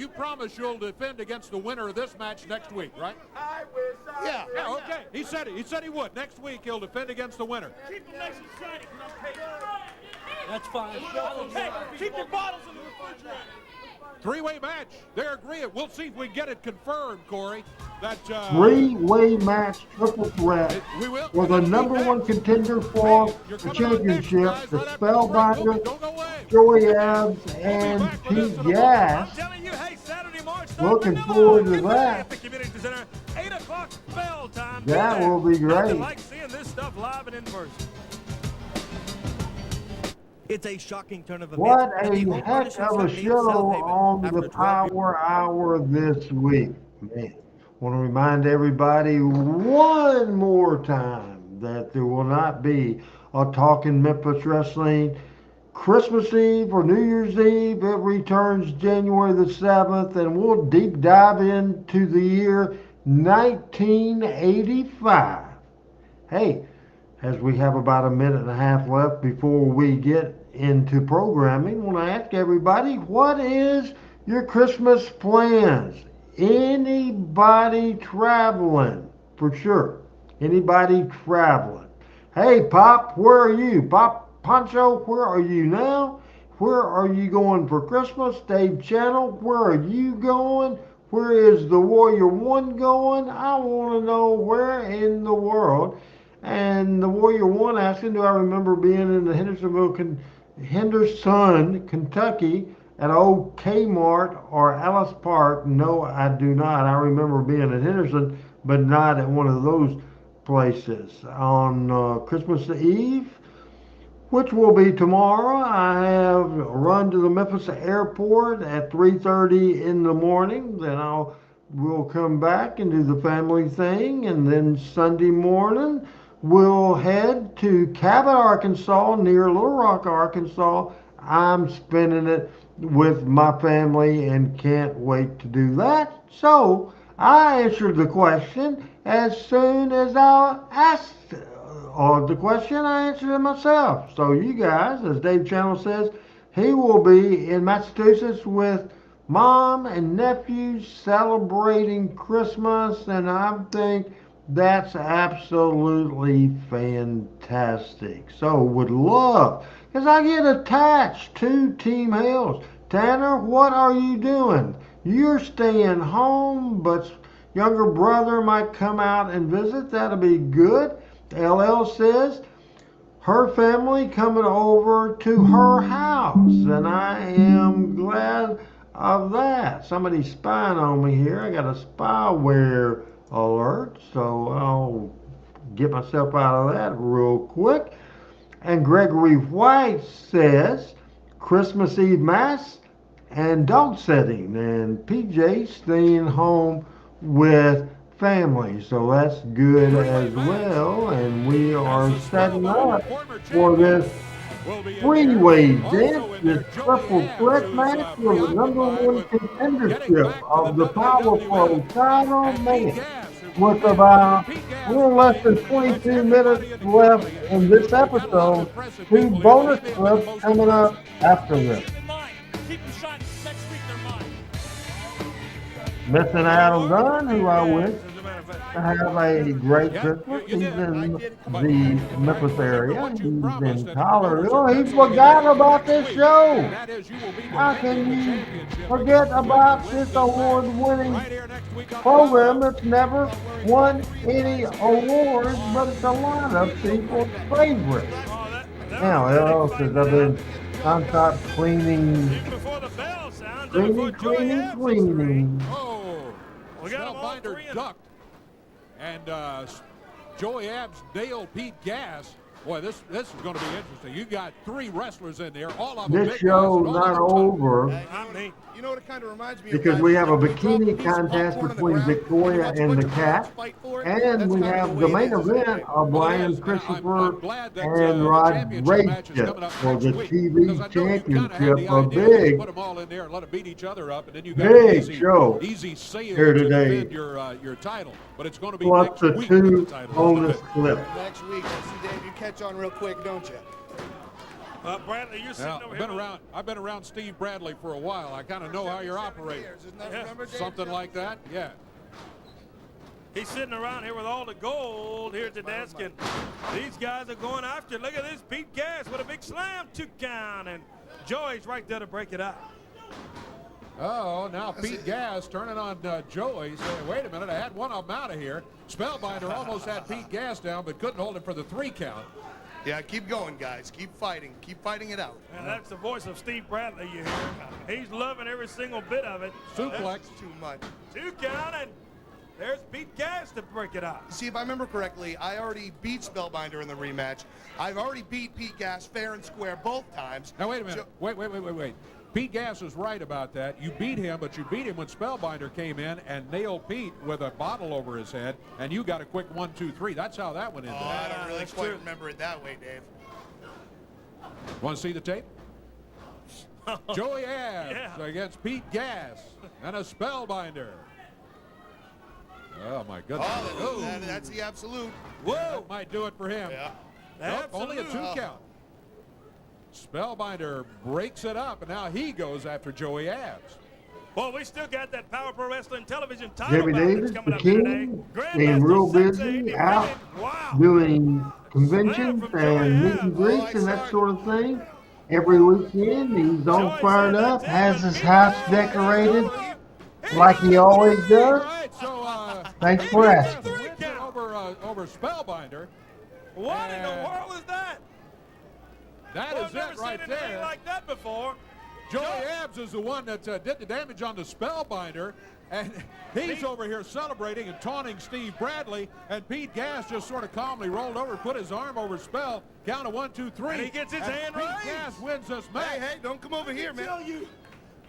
promise you'll defend against the winner of this match next week, right? Yeah. Yeah, okay. He said he would. Next week he'll defend against the winner. Keep them nice and shiny, because I'm paid. That's fine. Hey, keep your bottles in the refrigerator. 3-way match. They're agreeing. We'll see if we get it confirmed, Corey. That 3-way match, triple threat we will. for the number 1 contender for the championship, the Spellbinder, Joey Abs, and Pete Gas. Telling you, hey, Saturday, March 3rd, Looking Manila, forward to Manila that. at the Community Center, 8 o'clock bell time. That will be great. Nothing like seeing this stuff live and in person. It's a shocking turn of events. What a heck of a show on the Power Hour this week. Man, want to remind everybody one more time that there will not be a Talking Memphis Wrestling Christmas Eve or New Year's Eve. It returns January the 7th, and we'll deep dive into the year 1985. Hey, as we have about a minute and a half left before we get into programming, I want to ask everybody, what is your Christmas plans? Anybody traveling? For sure. Anybody traveling? Hey, Pop, where are you? Pop Poncho, where are you now? Where are you going for Christmas? Dave Channel, where are you going? Where is the Warrior One going? I want to know where in the world. And the Warrior One asking, do I remember being in the Henderson, Kentucky at old Kmart or Ellis Park? No, I do not. I remember being at Henderson, but not at one of those places. On Christmas Eve, which will be tomorrow, I have run to the Memphis airport at 3:30 in the morning. Then we'll come back and do the family thing, and then Sunday morning we'll head to Cabot, Arkansas, near Little Rock, Arkansas. I'm spending it with my family and can't wait to do that. So I answered the question as soon as I asked the question. I answered it myself. So you guys, as Dave Channel says, he will be in Massachusetts with mom and nephews celebrating Christmas, and I think that's absolutely fantastic. So would love, because I get attached to Team Hales. Tanner, what are you doing? You're staying home, but younger brother might come out and visit. That'll be good. LL says her family coming over to her house, and I am glad of that. Somebody's spying on me here. I got a spyware alert, so I'll get myself out of that real quick. And Gregory White says Christmas Eve Mass and dog sitting, and PJ staying home with family, so that's good as well. And we are setting up for this 3-way dance, this triple threat match for the number 1 contendership of the Power Pro title. Man, with about a little less than 22 minutes left in this episode, 2 bonus clips coming up after this. Missing Adam Gunn, who I wish have a great Yeah, Christmas. you He's did. in But the Memphis remember area. what He's you promised in and the promoters Colorado. in He Pennsylvania forgot Navy about next this week, show. and that is you will be How can defending the you championship forget against whoever about wins this this match. award-winning Right here next week on the Powa program Howa. that's never won any awards, but it's a lot of people's favorite? Oh, that was Now, a really else fight has I've tonight. been nonstop cleaning, Even before the bell sounds and before Joey Abs is cleaning. Oh, we got them all Spellbinder three in. ducked. And Joey Abs nailed Pete Gas. Boy, this is going to be interesting. You got 3 wrestlers in there, all of them This big show's guys, and all not of them tough. over You know what it kind of reminds me because of? we guys? have a Like when you drop bikini piece of contest popcorn on the between ground, you Victoria watch a and bunch the of friends cat, fight for it. and That's we kind of have the the way main it is, event isn't it? of Well, it Brian is, and Christopher I'm glad that and the Rod championship match is Rachel coming up for next the week. Because I TV know you kind of had championship. the A idea to big, put them all in there and let them beat each other up, and then you got big an show easy sail here to today, defend your title. But it's going to be plus next the week that the 2 title is bonus defended. clips. Next week, I see Dave, you catch on real quick, don't you? Bradley, you're sitting Now, over here. I've been around Steve Bradley for a while. I kind of know how you're operating. Isn't that, Yeah. remember, Dave? Something like that, yeah. He's sitting around here with all the gold here at the desk, and these guys are going after it. Look at this, Pete Gas with a big slam, 2 count, and Joey's right there to break it up. Oh, now Pete Gas turning on Joey, saying, wait a minute, I had one of them out of here. Spellbinder almost had Pete Gas down, but couldn't hold him for the 3 count. Yeah, keep going, guys. Keep fighting it out. And that's the voice of Steve Bradley you hear. He's loving every single bit of it. Suplex. That's too much. 2 count, and there's Pete Gas to break it up. See, if I remember correctly, I already beat Spellbinder in the rematch. I've already beat Pete Gas fair and square both times. Now, wait a minute. Wait. Pete Gas is right about that. You beat him, but you beat him when Spellbinder came in and nailed Pete with a bottle over his head, and you got a quick 1, 2, 3. That's how that went in. Oh, I don't really quite remember it that way, Dave. Want to see the tape? Joey Abs Yeah. against Pete Gas and a Spellbinder. Oh, my goodness. Oh, that's the absolute. Whoa! That might do it for him. Yeah. Nope, only a 2 Absolute. count. Spellbinder breaks it up, and now he goes after Joey Abs. Well, we still got that Power Pro Wrestling television title Jimmy bout that's Davis, coming the up here today. king, Grandmaster staying real Sensei busy out defeated- Wow. doing conventions Slam from Joey and meet and Abs. greets and that sort of thing. Every weekend he's all Joey fired said up, that's it, has but his Pete house Gas decorated goes. like he always All does. right, so Thanks he for gets asking. the 3 wins it count. over Spellbinder. What in the world is that? That Well, is I've never it right seen anything there. like that before. Joey Abs is the one that did the damage on the Spellbinder, and he's over here celebrating and taunting Steve Bradley, and Pete Gas just sort of calmly rolled over, put his arm over Spell, count of 1, 2, 3. And he gets his hand Pete raised. Gas wins this match. Hey, don't come over here, man. tell you,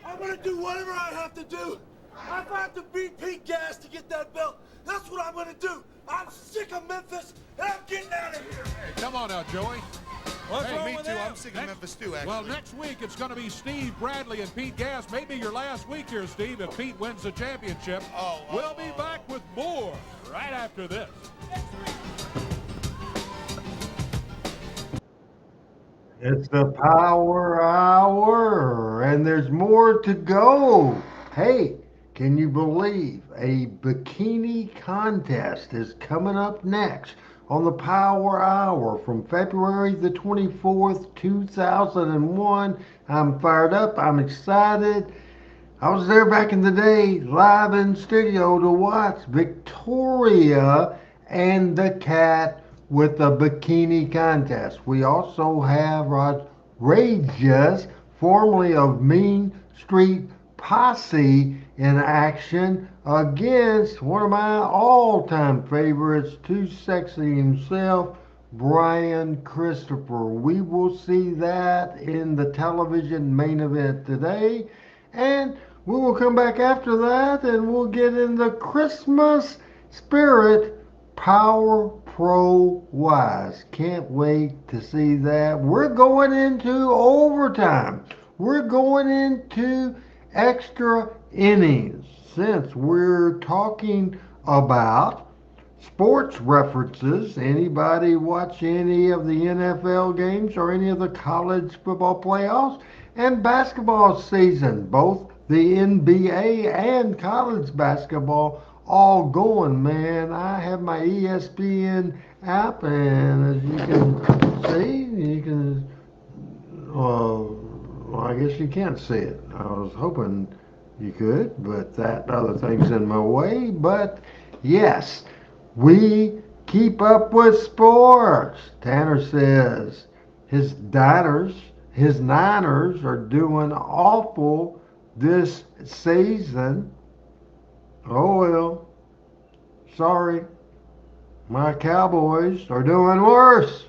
I'm gonna do whatever I have to do. If I have to beat Pete Gas to get that belt, that's what I'm gonna do. I'm sick of Memphis, and I'm getting out of here. Come on now, Joey. What's Hey, wrong Me with too. them? I'm sick of Memphis too, actually. Well, next week it's going to be Steve Bradley and Pete Gas. Maybe your last week here, Steve, if Pete wins the championship. We'll be back with more right after this. It's the Power Hour, and there's more to go. Hey, can you believe a bikini contest is coming up next on the Power Hour from February the 24th, 2001? I'm fired up. I'm excited. I was there back in the day, live in studio to watch Victoria and the Cat with the bikini contest. We also have Rodriguez, formerly of Mean Street Posse, in action against one of my all-time favorites, too sexy himself, Brian Christopher. We will see that in the television main event today. And we will come back after that and we'll get in the Christmas spirit Power Pro wise. Can't wait to see that. We're going into overtime. We're going into extra innings since we're talking about sports references. Anybody watch any of the NFL games or any of the college football playoffs and basketball season? Both the NBA and college basketball all going, man. I have my ESPN app, and as you can see, you can. Well, I guess you can't see it. I was hoping you could, but that other thing's in my way. But yes, we keep up with sports. Tanner says his Niners are doing awful this season. Oh well, sorry. My Cowboys are doing worse.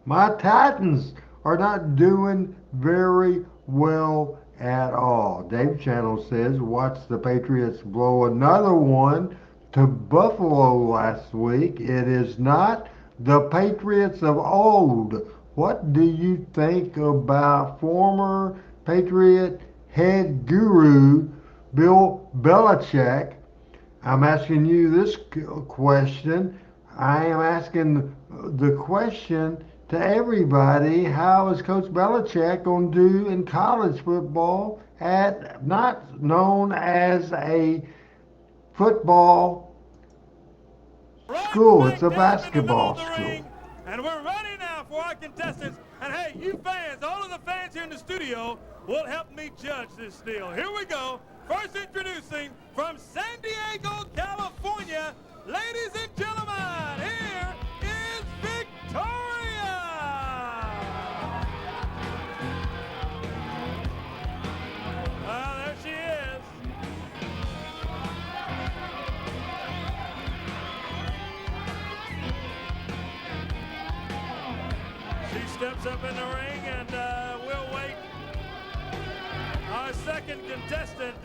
My Titans are not doing very well at all. Dave Channel says, watch the Patriots blow another one to Buffalo last week. It is not the Patriots of old. What do you think about former Patriot head guru Bill Belichick? I'm asking you this question. I am asking the question to everybody. How is Coach Belichick going to do in college football at not known as a football school? It's a basketball school. And we're ready now for our contestants. And hey, you fans, all of the fans here in the studio will help me judge this deal. Here we go. First introducing from San Diego, California, ladies and gentlemen, here is Victoria. There she is. She steps up in the ring, and we'll wait. Our second contestant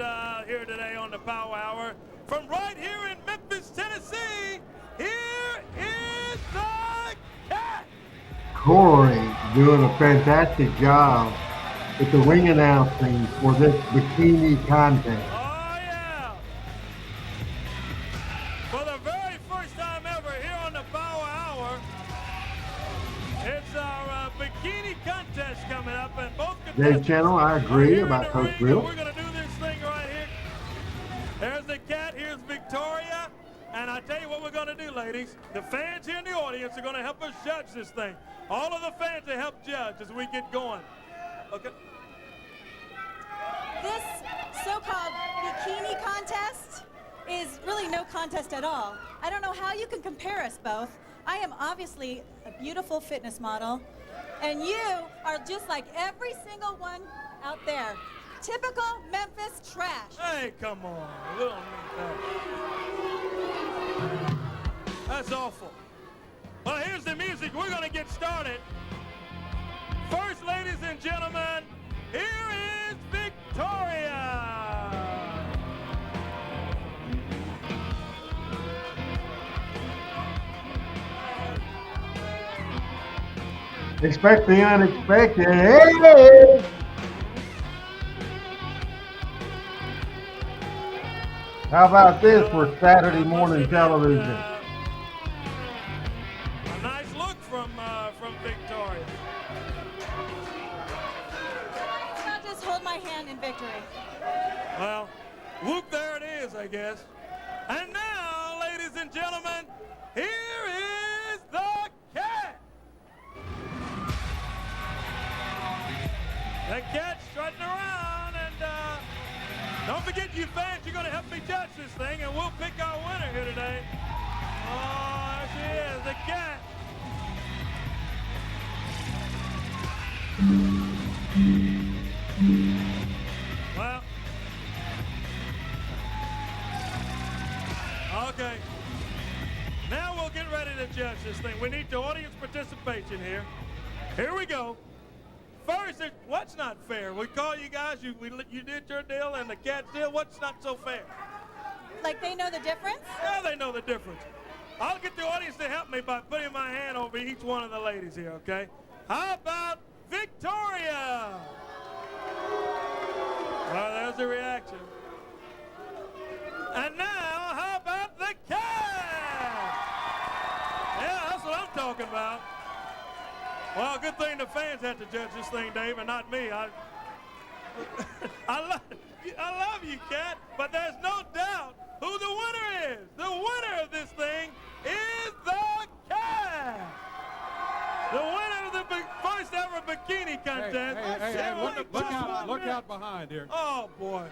here today on the Powa Hour, from right here in Memphis, Tennessee, here is the Cat. Corey doing a fantastic job with the ring announcing for this bikini contest. Oh, yeah. For the very first time ever here on the Powa Hour, it's our bikini contest coming up, and both Dave Channel, I agree about Coach Bill. We're going to do this thing right here. There's the Cat, here's Victoria, and I tell you what we're going to do, ladies. The fans here in the audience are going to help us judge this thing. All of the fans to help judge as we get going. Okay. This so-called bikini contest is really no contest at all. I don't know how you can compare us both. I am obviously a beautiful fitness model, and you are just like every single one out there. Typical Memphis trash. Hey, come on. We don't need that. That's awful. Well, here's the music. We're going to get started. First, ladies and gentlemen, here is Victoria. Expect the unexpected. Hey! How about this for Saturday morning television? A nice look from Victoria. I'll just hold my hand in victory. Well, whoop, there it is, I guess. And now, ladies and gentlemen, here is the Cat. The Cat strutting around, and don't forget, you fans, you're going to help me judge this thing, and we'll pick our winner here today. Oh, there she is, the Cat. Well, okay. Now we'll get ready to judge this thing. We need the audience participation here. Here we go. First, what's not fair? We call you guys, you did your deal and the Cat's deal. What's not so fair? Like they know the difference? Yeah, they know the difference. I'll get the audience to help me by putting my hand over each one of the ladies here, okay? How about Victoria? Well, there's the reaction. And now, how about the Cat? Yeah, that's what I'm talking about. Well, good thing the fans have to judge this thing, Dave, and not me. I love you, Cat, but there's no doubt who the winner is. ever bikini contest. Look out behind here. Oh, boy.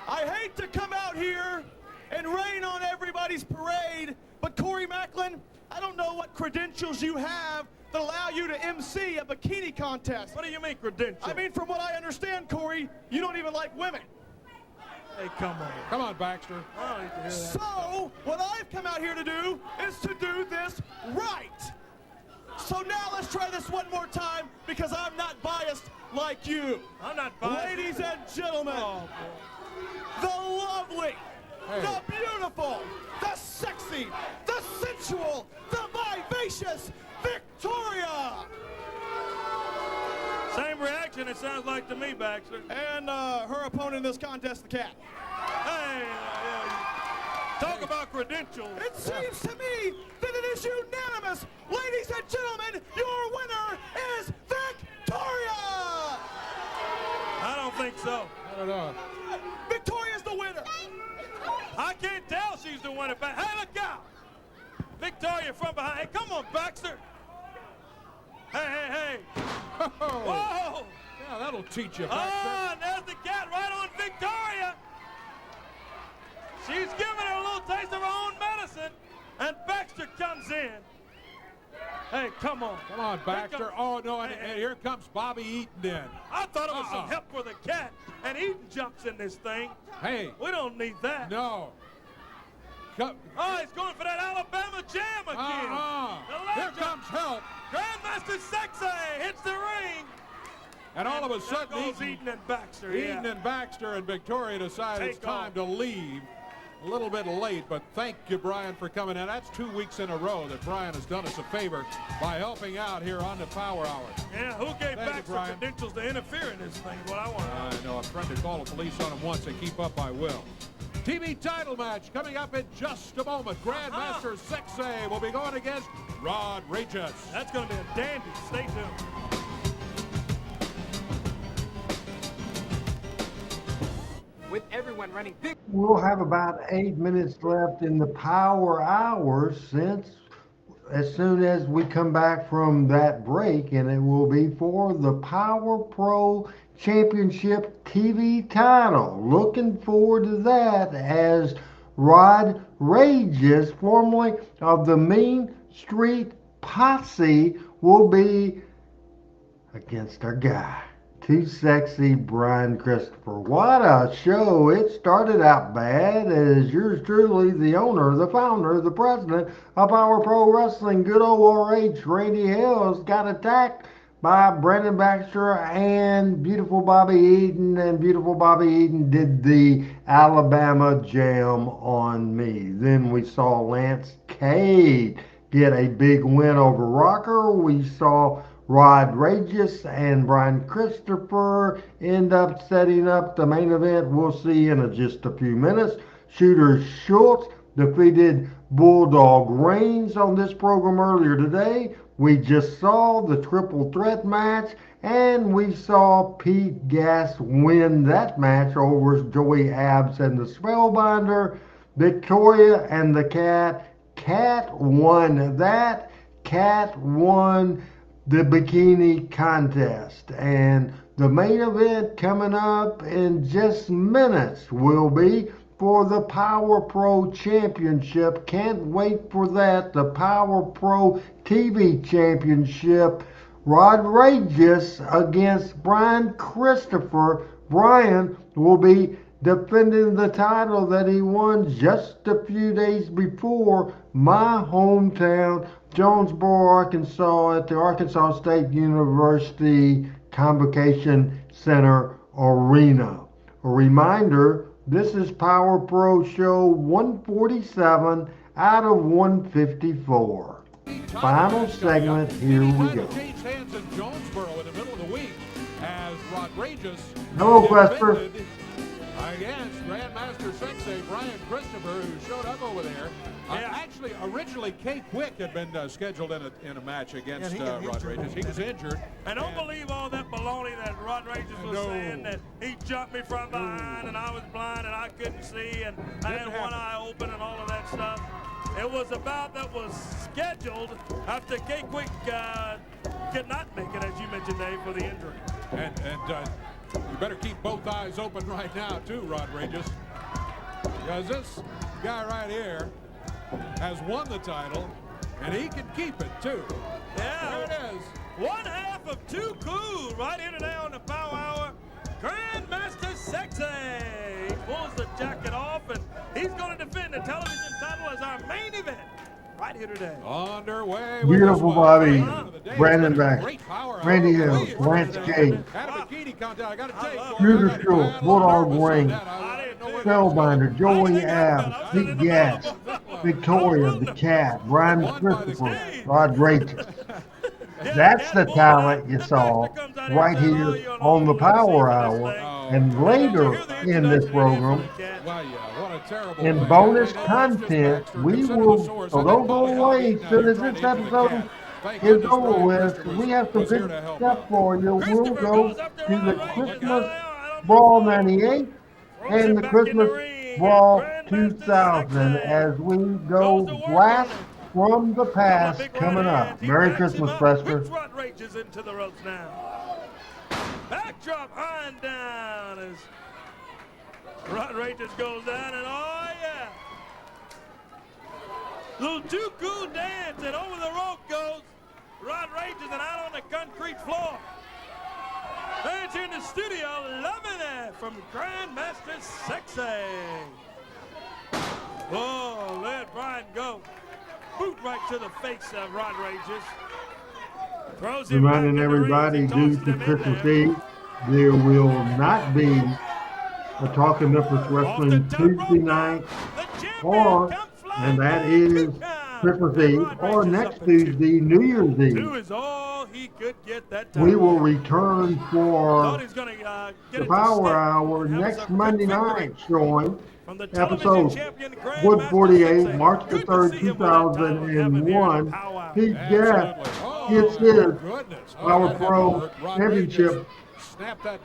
I hate to come out here and rain on everybody's parade, but Corey Macklin, I don't know what credentials you have that allow you to MC a bikini contest. What do you mean credentials? I mean, from what I understand, Corey, you don't even like women. Hey, come on. Come on, Baxter. I don't need to hear that. So, what I've come out here to do is to do this right. So now let's try this one more time because I'm not biased like you. I'm not biased. Ladies and gentlemen, the lovely, the beautiful, the sexy, the sensual, the vivacious Victoria. Same reaction it sounds like to me, Baxter. And her opponent in this contest, the Cat. Hey, talk about credentials. It seems to me that it is unanimous. Ladies and gentlemen, your winner is Victoria. I don't think so. I don't know. Victoria's the winner. I can't tell she's the winner. Hey, look out. Victoria from behind. Hey, come on, Baxter. Hey. Whoa. Yeah, that'll teach you, Baxter. Oh, and there's the Cat right on Victoria. She's giving her a little taste of her own medicine, and Baxter comes in. Hey, come on. Come on, Baxter. Oh, no, and here comes Bobby Eaton in. I thought it was some help for the Cat, and Eaton jumps in this thing. Hey. We don't need that. No. Oh, he's going for that Alabama jam again. Here comes help. Grandmaster Sexay hits the ring. And all of a sudden, Eaton and Baxter. Eaton and Baxter and Victoria decide it's time to leave. A little bit late, but thank you, Brian, for coming in. That's 2 weeks in a row that Brian has done us a favor by helping out here on the Power Hour. Yeah, who gave Baxter credentials to interfere in this thing is what I want. I know. I threatened to call the police on him once. They keep up, I will. TV title match coming up in just a moment. Grandmaster Sexay will be going against Rod Regis. That's going to be a dandy. Stay tuned. With everyone running big. We'll have about 8 minutes left in the Power Hour as soon as we come back from that break, and it will be for the Power Pro Championship TV title. Looking forward to that as Rod Regis, formerly of the Mean Street Posse, will be against our guy, Too Sexy Brian Christopher. What a show. It started out bad as yours truly, the owner, the founder, the president of Power Pro Wrestling, good old RH, Randy Hills, got attacked by Brandon Baxter and beautiful Bobby Eaton, and beautiful Bobby Eaton did the Alabama jam on me. Then we saw Lance Cade get a big win over Rocker. We saw Rod Regis and Brian Christopher end up setting up the main event. We'll see in just a few minutes. Shooter Schultz defeated Bulldog Reigns on this program earlier today. We just saw the triple threat match, and we saw Pete Gas win that match over Joey Abs and the Spellbinder. Victoria and the Cat. Cat won that. Cat won the bikini contest. And the main event coming up in just minutes will be for the Power Pro Championship. Can't wait for that. The Power Pro TV Championship. Rod Regis against Brian Christopher. Brian will be defending the title that he won just a few days before, my hometown, Jonesboro, Arkansas, at the Arkansas State University Convocation Center Arena. A reminder, this is Power Pro Show 147 out of 154. Final segment, here we go. Changed hands in Jonesboro in the middle of the week as Rod Regis Hello, Quesper. Against Grandmaster Sexay Brian Christopher, who showed up over there. Actually, originally, Kay Quick had been scheduled in a match against Rod Regis. He was injured. And don't believe all that baloney that Rod Regis was saying, that he jumped me from behind and I was blind and I couldn't see and I had one eye open and all of that stuff. It was about that was scheduled after Kay Quick could not make it, as you mentioned, Dave, for the injury. And you better keep both eyes open right now, too, Rodriguez. Because this guy right here has won the title, and he can keep it, too. Yeah. There it is. One half of Too Cool right here today on the Power Hour. Grandmaster Sexy. He pulls the jacket off, and he's going to defend the television title as our main event right here today. Underway. Beautiful body. Brandon back. Randy Hill. Lance Gage. Shooter Schultz. Bulldog Ring. Spellbinder. Joey Av. Pete Gas. Victoria. The Cat. Brian Christopher. Rod Rachel. That's the talent you saw right here on the Power Hour. And later in this program, in bonus content, we will, so don't go away as soon as this episode is over with. We have some good stuff for you. We'll go to the Christmas Brawl 98 and the Christmas Brawl 2000 as we go blast from the past coming up. Merry Christmas, Prester. Rod rages into the ropes now. Backdrop high and down as Rod Rages goes down, and oh yeah. Little Too Cool dance, and over the rope goes Rod Rages and out on the concrete floor. Fans here in the studio loving it from Grandmaster Sexy. Oh, let Brian go. Boot right to the face of Rod Rages. Throws him Reminding everybody, due to Christmas Eve, there will not be a Talking Memphis Wrestling Tuesday night, and that is Christmas Eve, or next Tuesday, New Year's Eve. Is all he could get that time. We will return for the Power Hour next Monday night showing. Episode 148, March the 3rd, 2001. Pete Gas gets his Power Pro Championship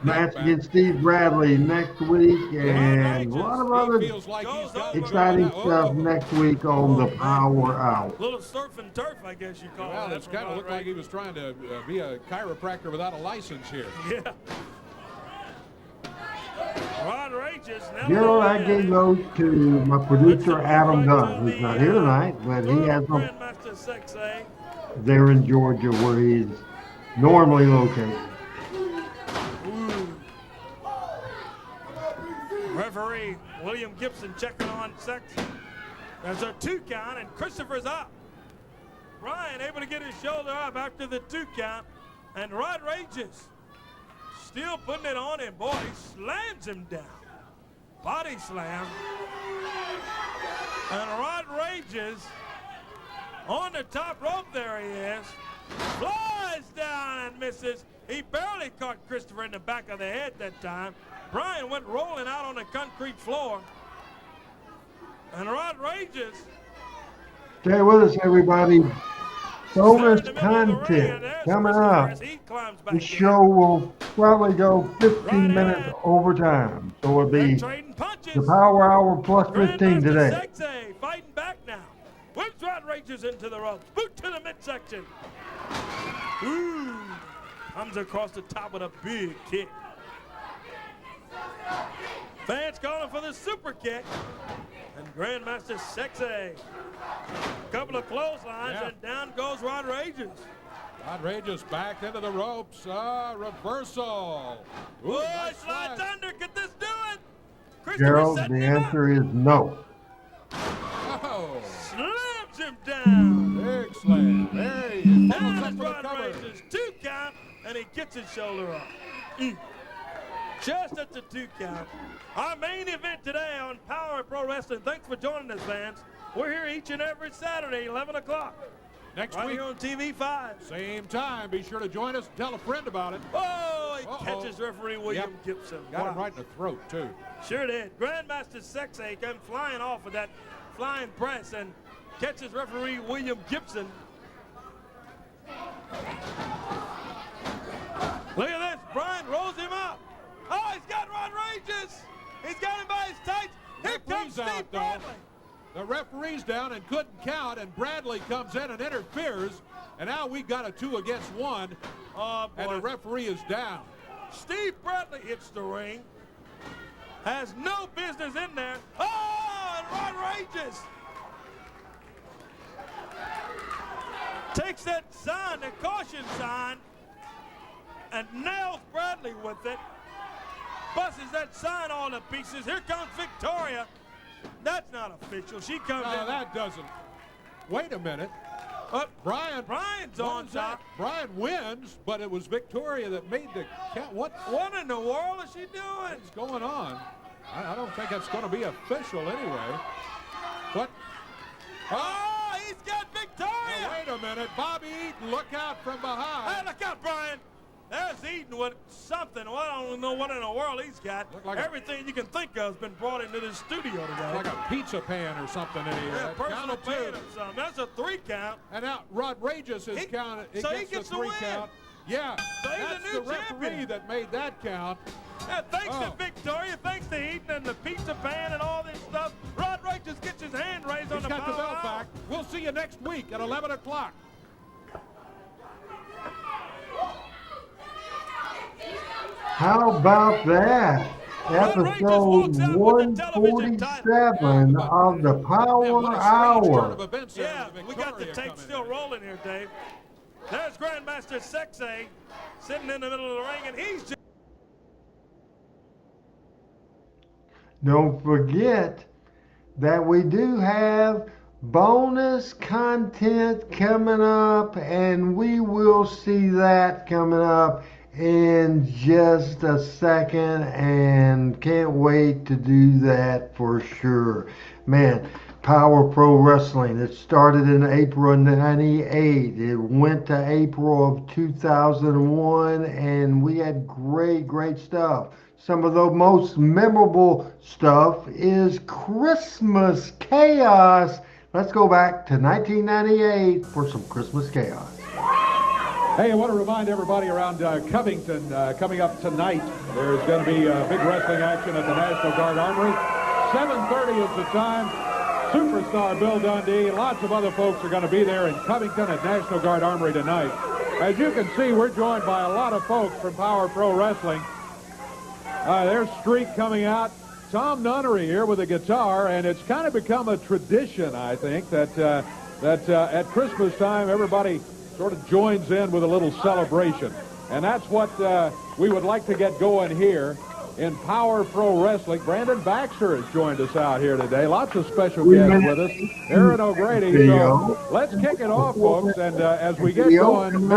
match against Steve Bradley next week, and a lot of other exciting stuff next week on the Power Hour. Little surf and turf, I guess you call it. Well, it's kind of looked like he was trying to be a chiropractor without a license here. Yeah. Rod Rages now. Gerald, I gave those to my producer Adam Dunn, who's not here tonight, but he has them there in Georgia where he's normally located. Referee William Gibson checking on Sexy. There's a 2 count, and Christopher's up. Brian able to get his shoulder up after the 2 count, and Rod Rages still putting it on him. Boy, he slams him down. Body slam. And Rod Rages on the top rope. There he is. Flies down and misses. He barely caught Christopher in the back of the head that time. Brian went rolling out on the concrete floor. And Rod Rages. Stay with us, everybody. Bonus content coming up. The show will probably go 15 minutes over time. So it'll be the Power Hour plus 15 today. Sexy fighting back now. Whips Rod Rages into the ropes. Boot to the midsection. Ooh. Comes across the top with a big kick. Fans calling for the super kick. And Grandmaster Sexy. Couple of clotheslines, and down goes Rod Rages. Rod Rages back into the ropes. Reversal. Ooh, nice slides under. Could this do it? Gerald, the answer is no. Oh. Slams him down. Big slam. There he is. Down Rod Rages. 2 count, and he gets his shoulder up. Just at the 2 count. Our main event today on Power Pro Wrestling. Thanks for joining us, fans. We're here each and every Saturday, 11 o'clock. Next right week here on TV5. Same time. Be sure to join us. Tell a friend about it. Oh, he catches referee William Gibson. Got him right in the throat, too. Sure did. Grandmaster Sexy came flying off with that flying press and catches referee William Gibson. Look at this. Brian rolls him up. Oh, he's got Rod Rages. He's got him by his tights. Here comes Steve Bradley. The referee's down and couldn't count, and Bradley comes in and interferes. And now we got a 2 against 1. Oh, boy. And the referee is down. Steve Bradley hits the ring. Has no business in there. Oh, and outrageous. Takes that sign, the caution sign, and nails Bradley with it. Busts that sign all to pieces. Here comes Victoria. That's not official. She comes in. No, that doesn't. Wait a minute. Brian's on top. Brian wins, but it was Victoria that made the count. What in the world is she doing? What's going on? I don't think it's going to be official anyway. What? Oh, he's got Victoria. Now, wait a minute. Bobby Eaton, look out from behind. Hey, look out, Brian. There's Eaton with something. Well, I don't know what in the world he's got. Like everything you can think of has been brought into this studio today. Like a pizza pan or something in here. Yeah, personal pan or something. That's a 3 count. And now Rodriguez is counted. So he gets the 3 win. count. Yeah, so he's that's a new the referee champion that made that count. Yeah, thanks to Victoria, thanks to Eaton and the pizza pan and all this stuff. Rodriguez gets his hand raised on the He's got the Powa belt Howa. back. We'll see you next week at 11 o'clock. How about that? Episode 147 of the Power Hour. Yeah, we got the tape still rolling here, Dave. There's Grandmaster Sexay sitting in the middle of the ring, and he's just... Don't forget that we do have bonus content coming up, and we will see that coming up in just a second, and can't wait to do that for sure. Man, Power Pro Wrestling, it started in April of '98. It went to April of 2001, and we had great stuff. Some of the most memorable stuff is Christmas Chaos. Let's go back to 1998 for some Christmas Chaos. Hey, I want to remind everybody around Covington, coming up tonight, there's going to be big wrestling action at the National Guard Armory. 7:30 is the time. Superstar Bill Dundee, lots of other folks are going to be there in Covington at National Guard Armory tonight. As you can see, we're joined by a lot of folks from Power Pro Wrestling. There's Streak coming out. Tom Nunnery here with a guitar, and it's kind of become a tradition, I think, that at Christmas time, everybody sort of joins in with a little celebration. And that's what we would like to get going here in Power Pro Wrestling. Brandon Baxter has joined us out here today. Lots of special guests with us. Aaron O'Grady. So let's kick it off, folks. And as we get going,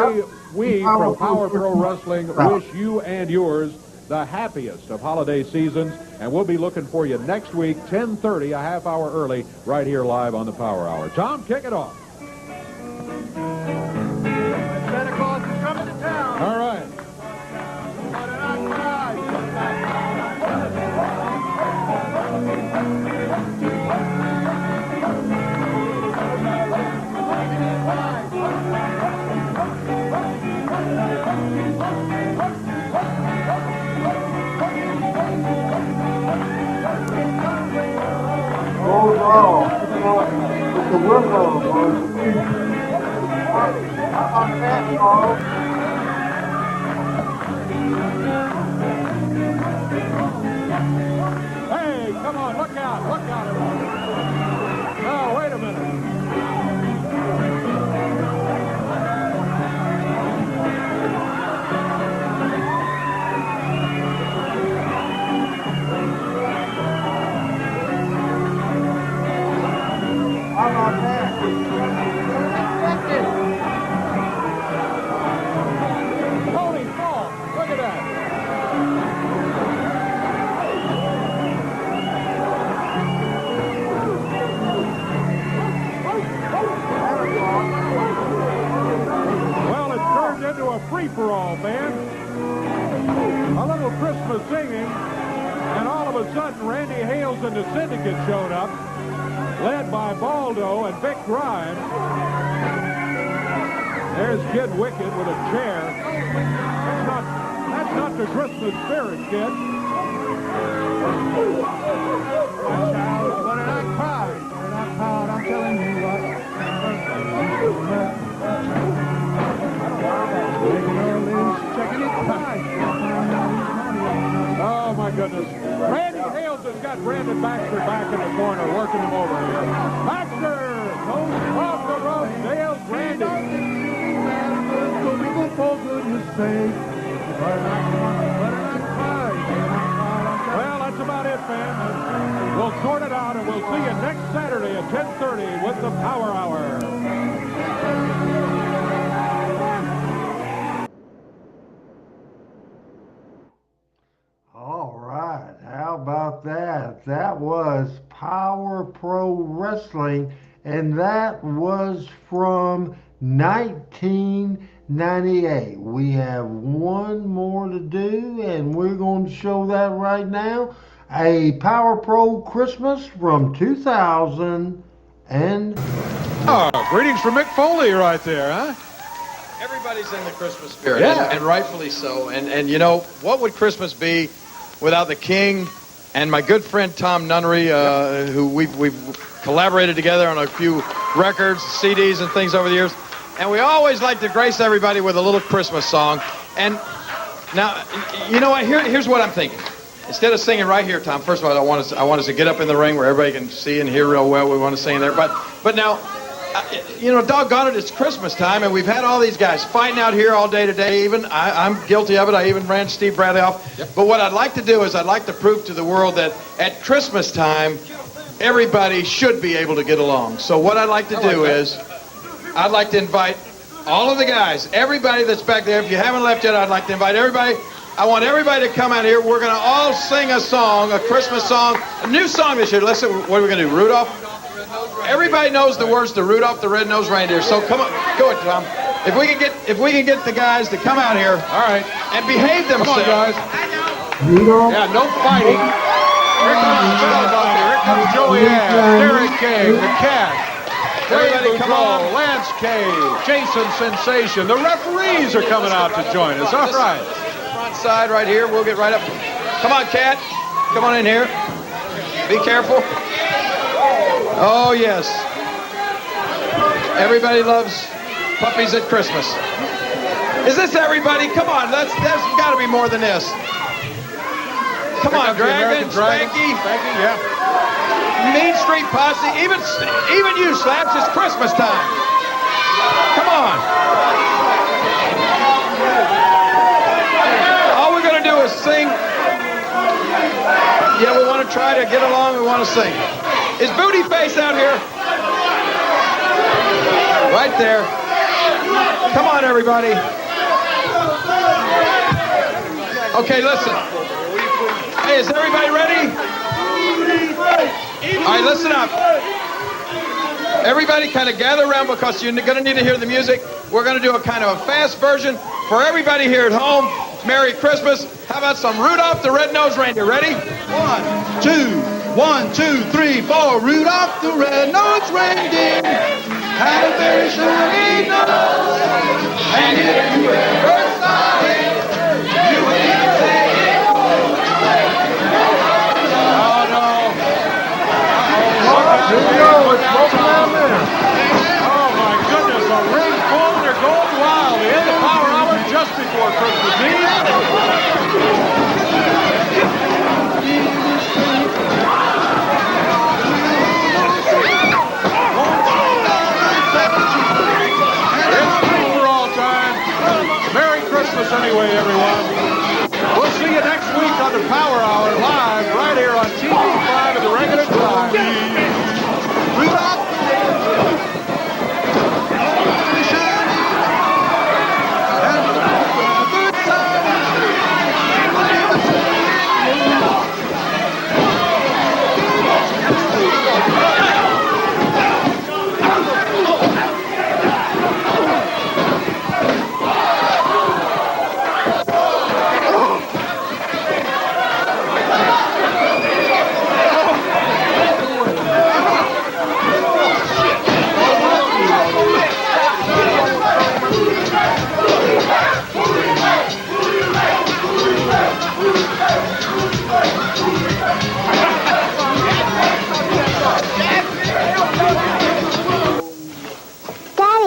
we from Power Pro Wrestling wish you and yours the happiest of holiday seasons. And we'll be looking for you next week, 10:30, a half hour early, right here live on the Power Hour. Tom, kick it off. Santa Claus is coming to town. All right. With the willow. On that, Hey, come on, look out, everybody. Oh, wait a minute. How about that? Holy smoke, look at that. Well, it turned into a free-for-all, man. A little Christmas singing, and all of a sudden, Randy Hales and the Syndicate showed up, led by Baldo and Vic Grimes. There's Kid Wicked with a chair. That's not the Christmas spirit, kid. Better not cry. Better not pout. I'm telling you what. with Baxter back in the corner, working him over here. Baxter goes off the rope, nails Randy. For goodness sake. Well, that's about it, fans. We'll sort it out, and we'll see you next Saturday at 10:30 with the Power Hour. All right, how about that? That was Power Pro Wrestling, and that was from 1998. We have one more to do, and we're going to show that right now. A Power Pro Christmas from 2000 and... Oh, greetings from Mick Foley right there, huh? Everybody's in the Christmas spirit, Yeah. and rightfully so. And you know, what would Christmas be without the King and my good friend Tom Nunnery, who we've collaborated together on a few records, CDs, and things over the years. And we always like to grace everybody with a little Christmas song. And now, you know what? Here's what I'm thinking. Instead of singing right here, Tom, first of all, I want us to get up in the ring where everybody can see and hear real well. We want to sing there. But now, you know, doggone it, it's Christmas time, and we've had all these guys fighting out here all day today. Even I'm guilty of it. I even ran Steve Bradley off. Yep. But what I'd like to do is I'd like to prove to the world that at Christmas time, everybody should be able to get along. So what I'd like to do is I'd like to invite all of the guys, everybody that's back there. If you haven't left yet, I'd like to invite everybody. I want everybody to come out here. We're going to all sing a song, a Christmas song, a new song this year. Listen, what are we going to do? Rudolph? Everybody knows the words to Rudolph the Red-Nosed Reindeer. So come on, go it, Tom. If we can get the guys to come out here, all right, and behave themselves. Come on, guys. Rudolph. Yeah, no fighting. Here comes the Spellbinder. Here comes Joey Ash, Derek King, the Cat. Everybody come on. Lance Cage, Jason Sensation. The referees are coming out to join us. All right. Front side right here. We'll get right up. Come on, Cat. Come on in here. Be careful. Oh, yes. Everybody loves puppies at Christmas. Is this everybody? Come on. There's got to be more than this. Come on, Dragon, Spanky. Spanky, yeah. Mean Street Posse, even you, Slaps, it's Christmas time. Come on. All we're going to do is sing. Yeah, we want to try to get along. We want to sing. Is Booty Face out here? Right there. Come on, everybody. Okay, listen. Hey, is everybody ready? All right, listen up. Everybody kind of gather around because you're going to need to hear the music. We're going to do a kind of a fast version for everybody here at home. Merry Christmas. How about some Rudolph the Red-Nosed Reindeer? Ready? 1, 2, 1, 2, 3, 4. Rudolph the Red-Nosed Reindeer had a very shiny nose. And if you ever saw him, you would even say it. Here we go, it's broken down there. Oh my goodness, a ring full, they're going wild. The end of Power Hour just before Christmas Eve. It's free for all time. Merry Christmas anyway, everyone. We'll see you next week on the Power Hour live right here on TV5 at the regular time.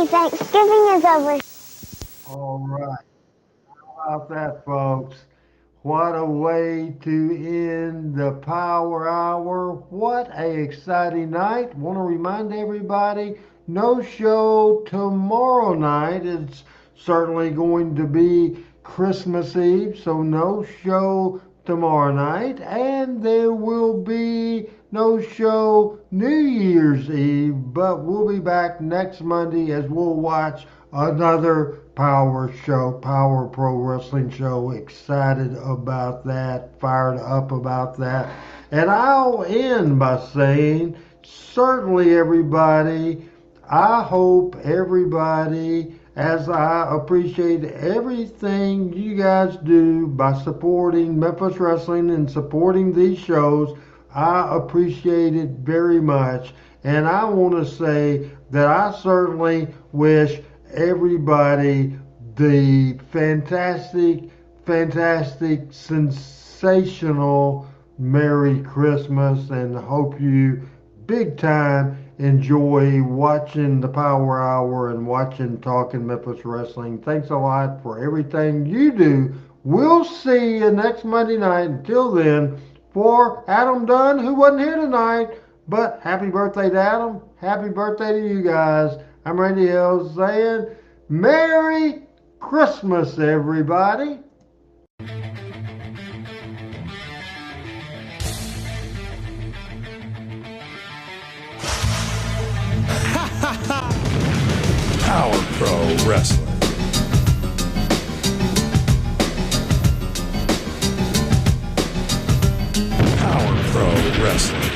Thanksgiving is over. All right. How about that, folks? What a way to end the Power Hour. What a exciting night. Want to remind everybody, no show tomorrow night. It's certainly going to be Christmas Eve, so no show tomorrow night. And there will be no show New Year's Eve, but we'll be back next Monday as we'll watch another Power Pro Wrestling show. Excited about that, fired up about that. And I'll end by saying, certainly everybody, I hope everybody, as I appreciate everything you guys do by supporting Memphis Wrestling and supporting these shows, I appreciate it very much. And I want to say that I certainly wish everybody the fantastic, sensational Merry Christmas, and hope you big time enjoy watching the Power Hour and watching Talking Memphis Wrestling. Thanks a lot for everything you do. We'll see you next Monday night. Until then, for Adam Dunn, who wasn't here tonight, but happy birthday to Adam. Happy birthday to you guys. I'm Randy Hills saying Merry Christmas, everybody. Power Pro Wrestling. Power Pro Wrestling.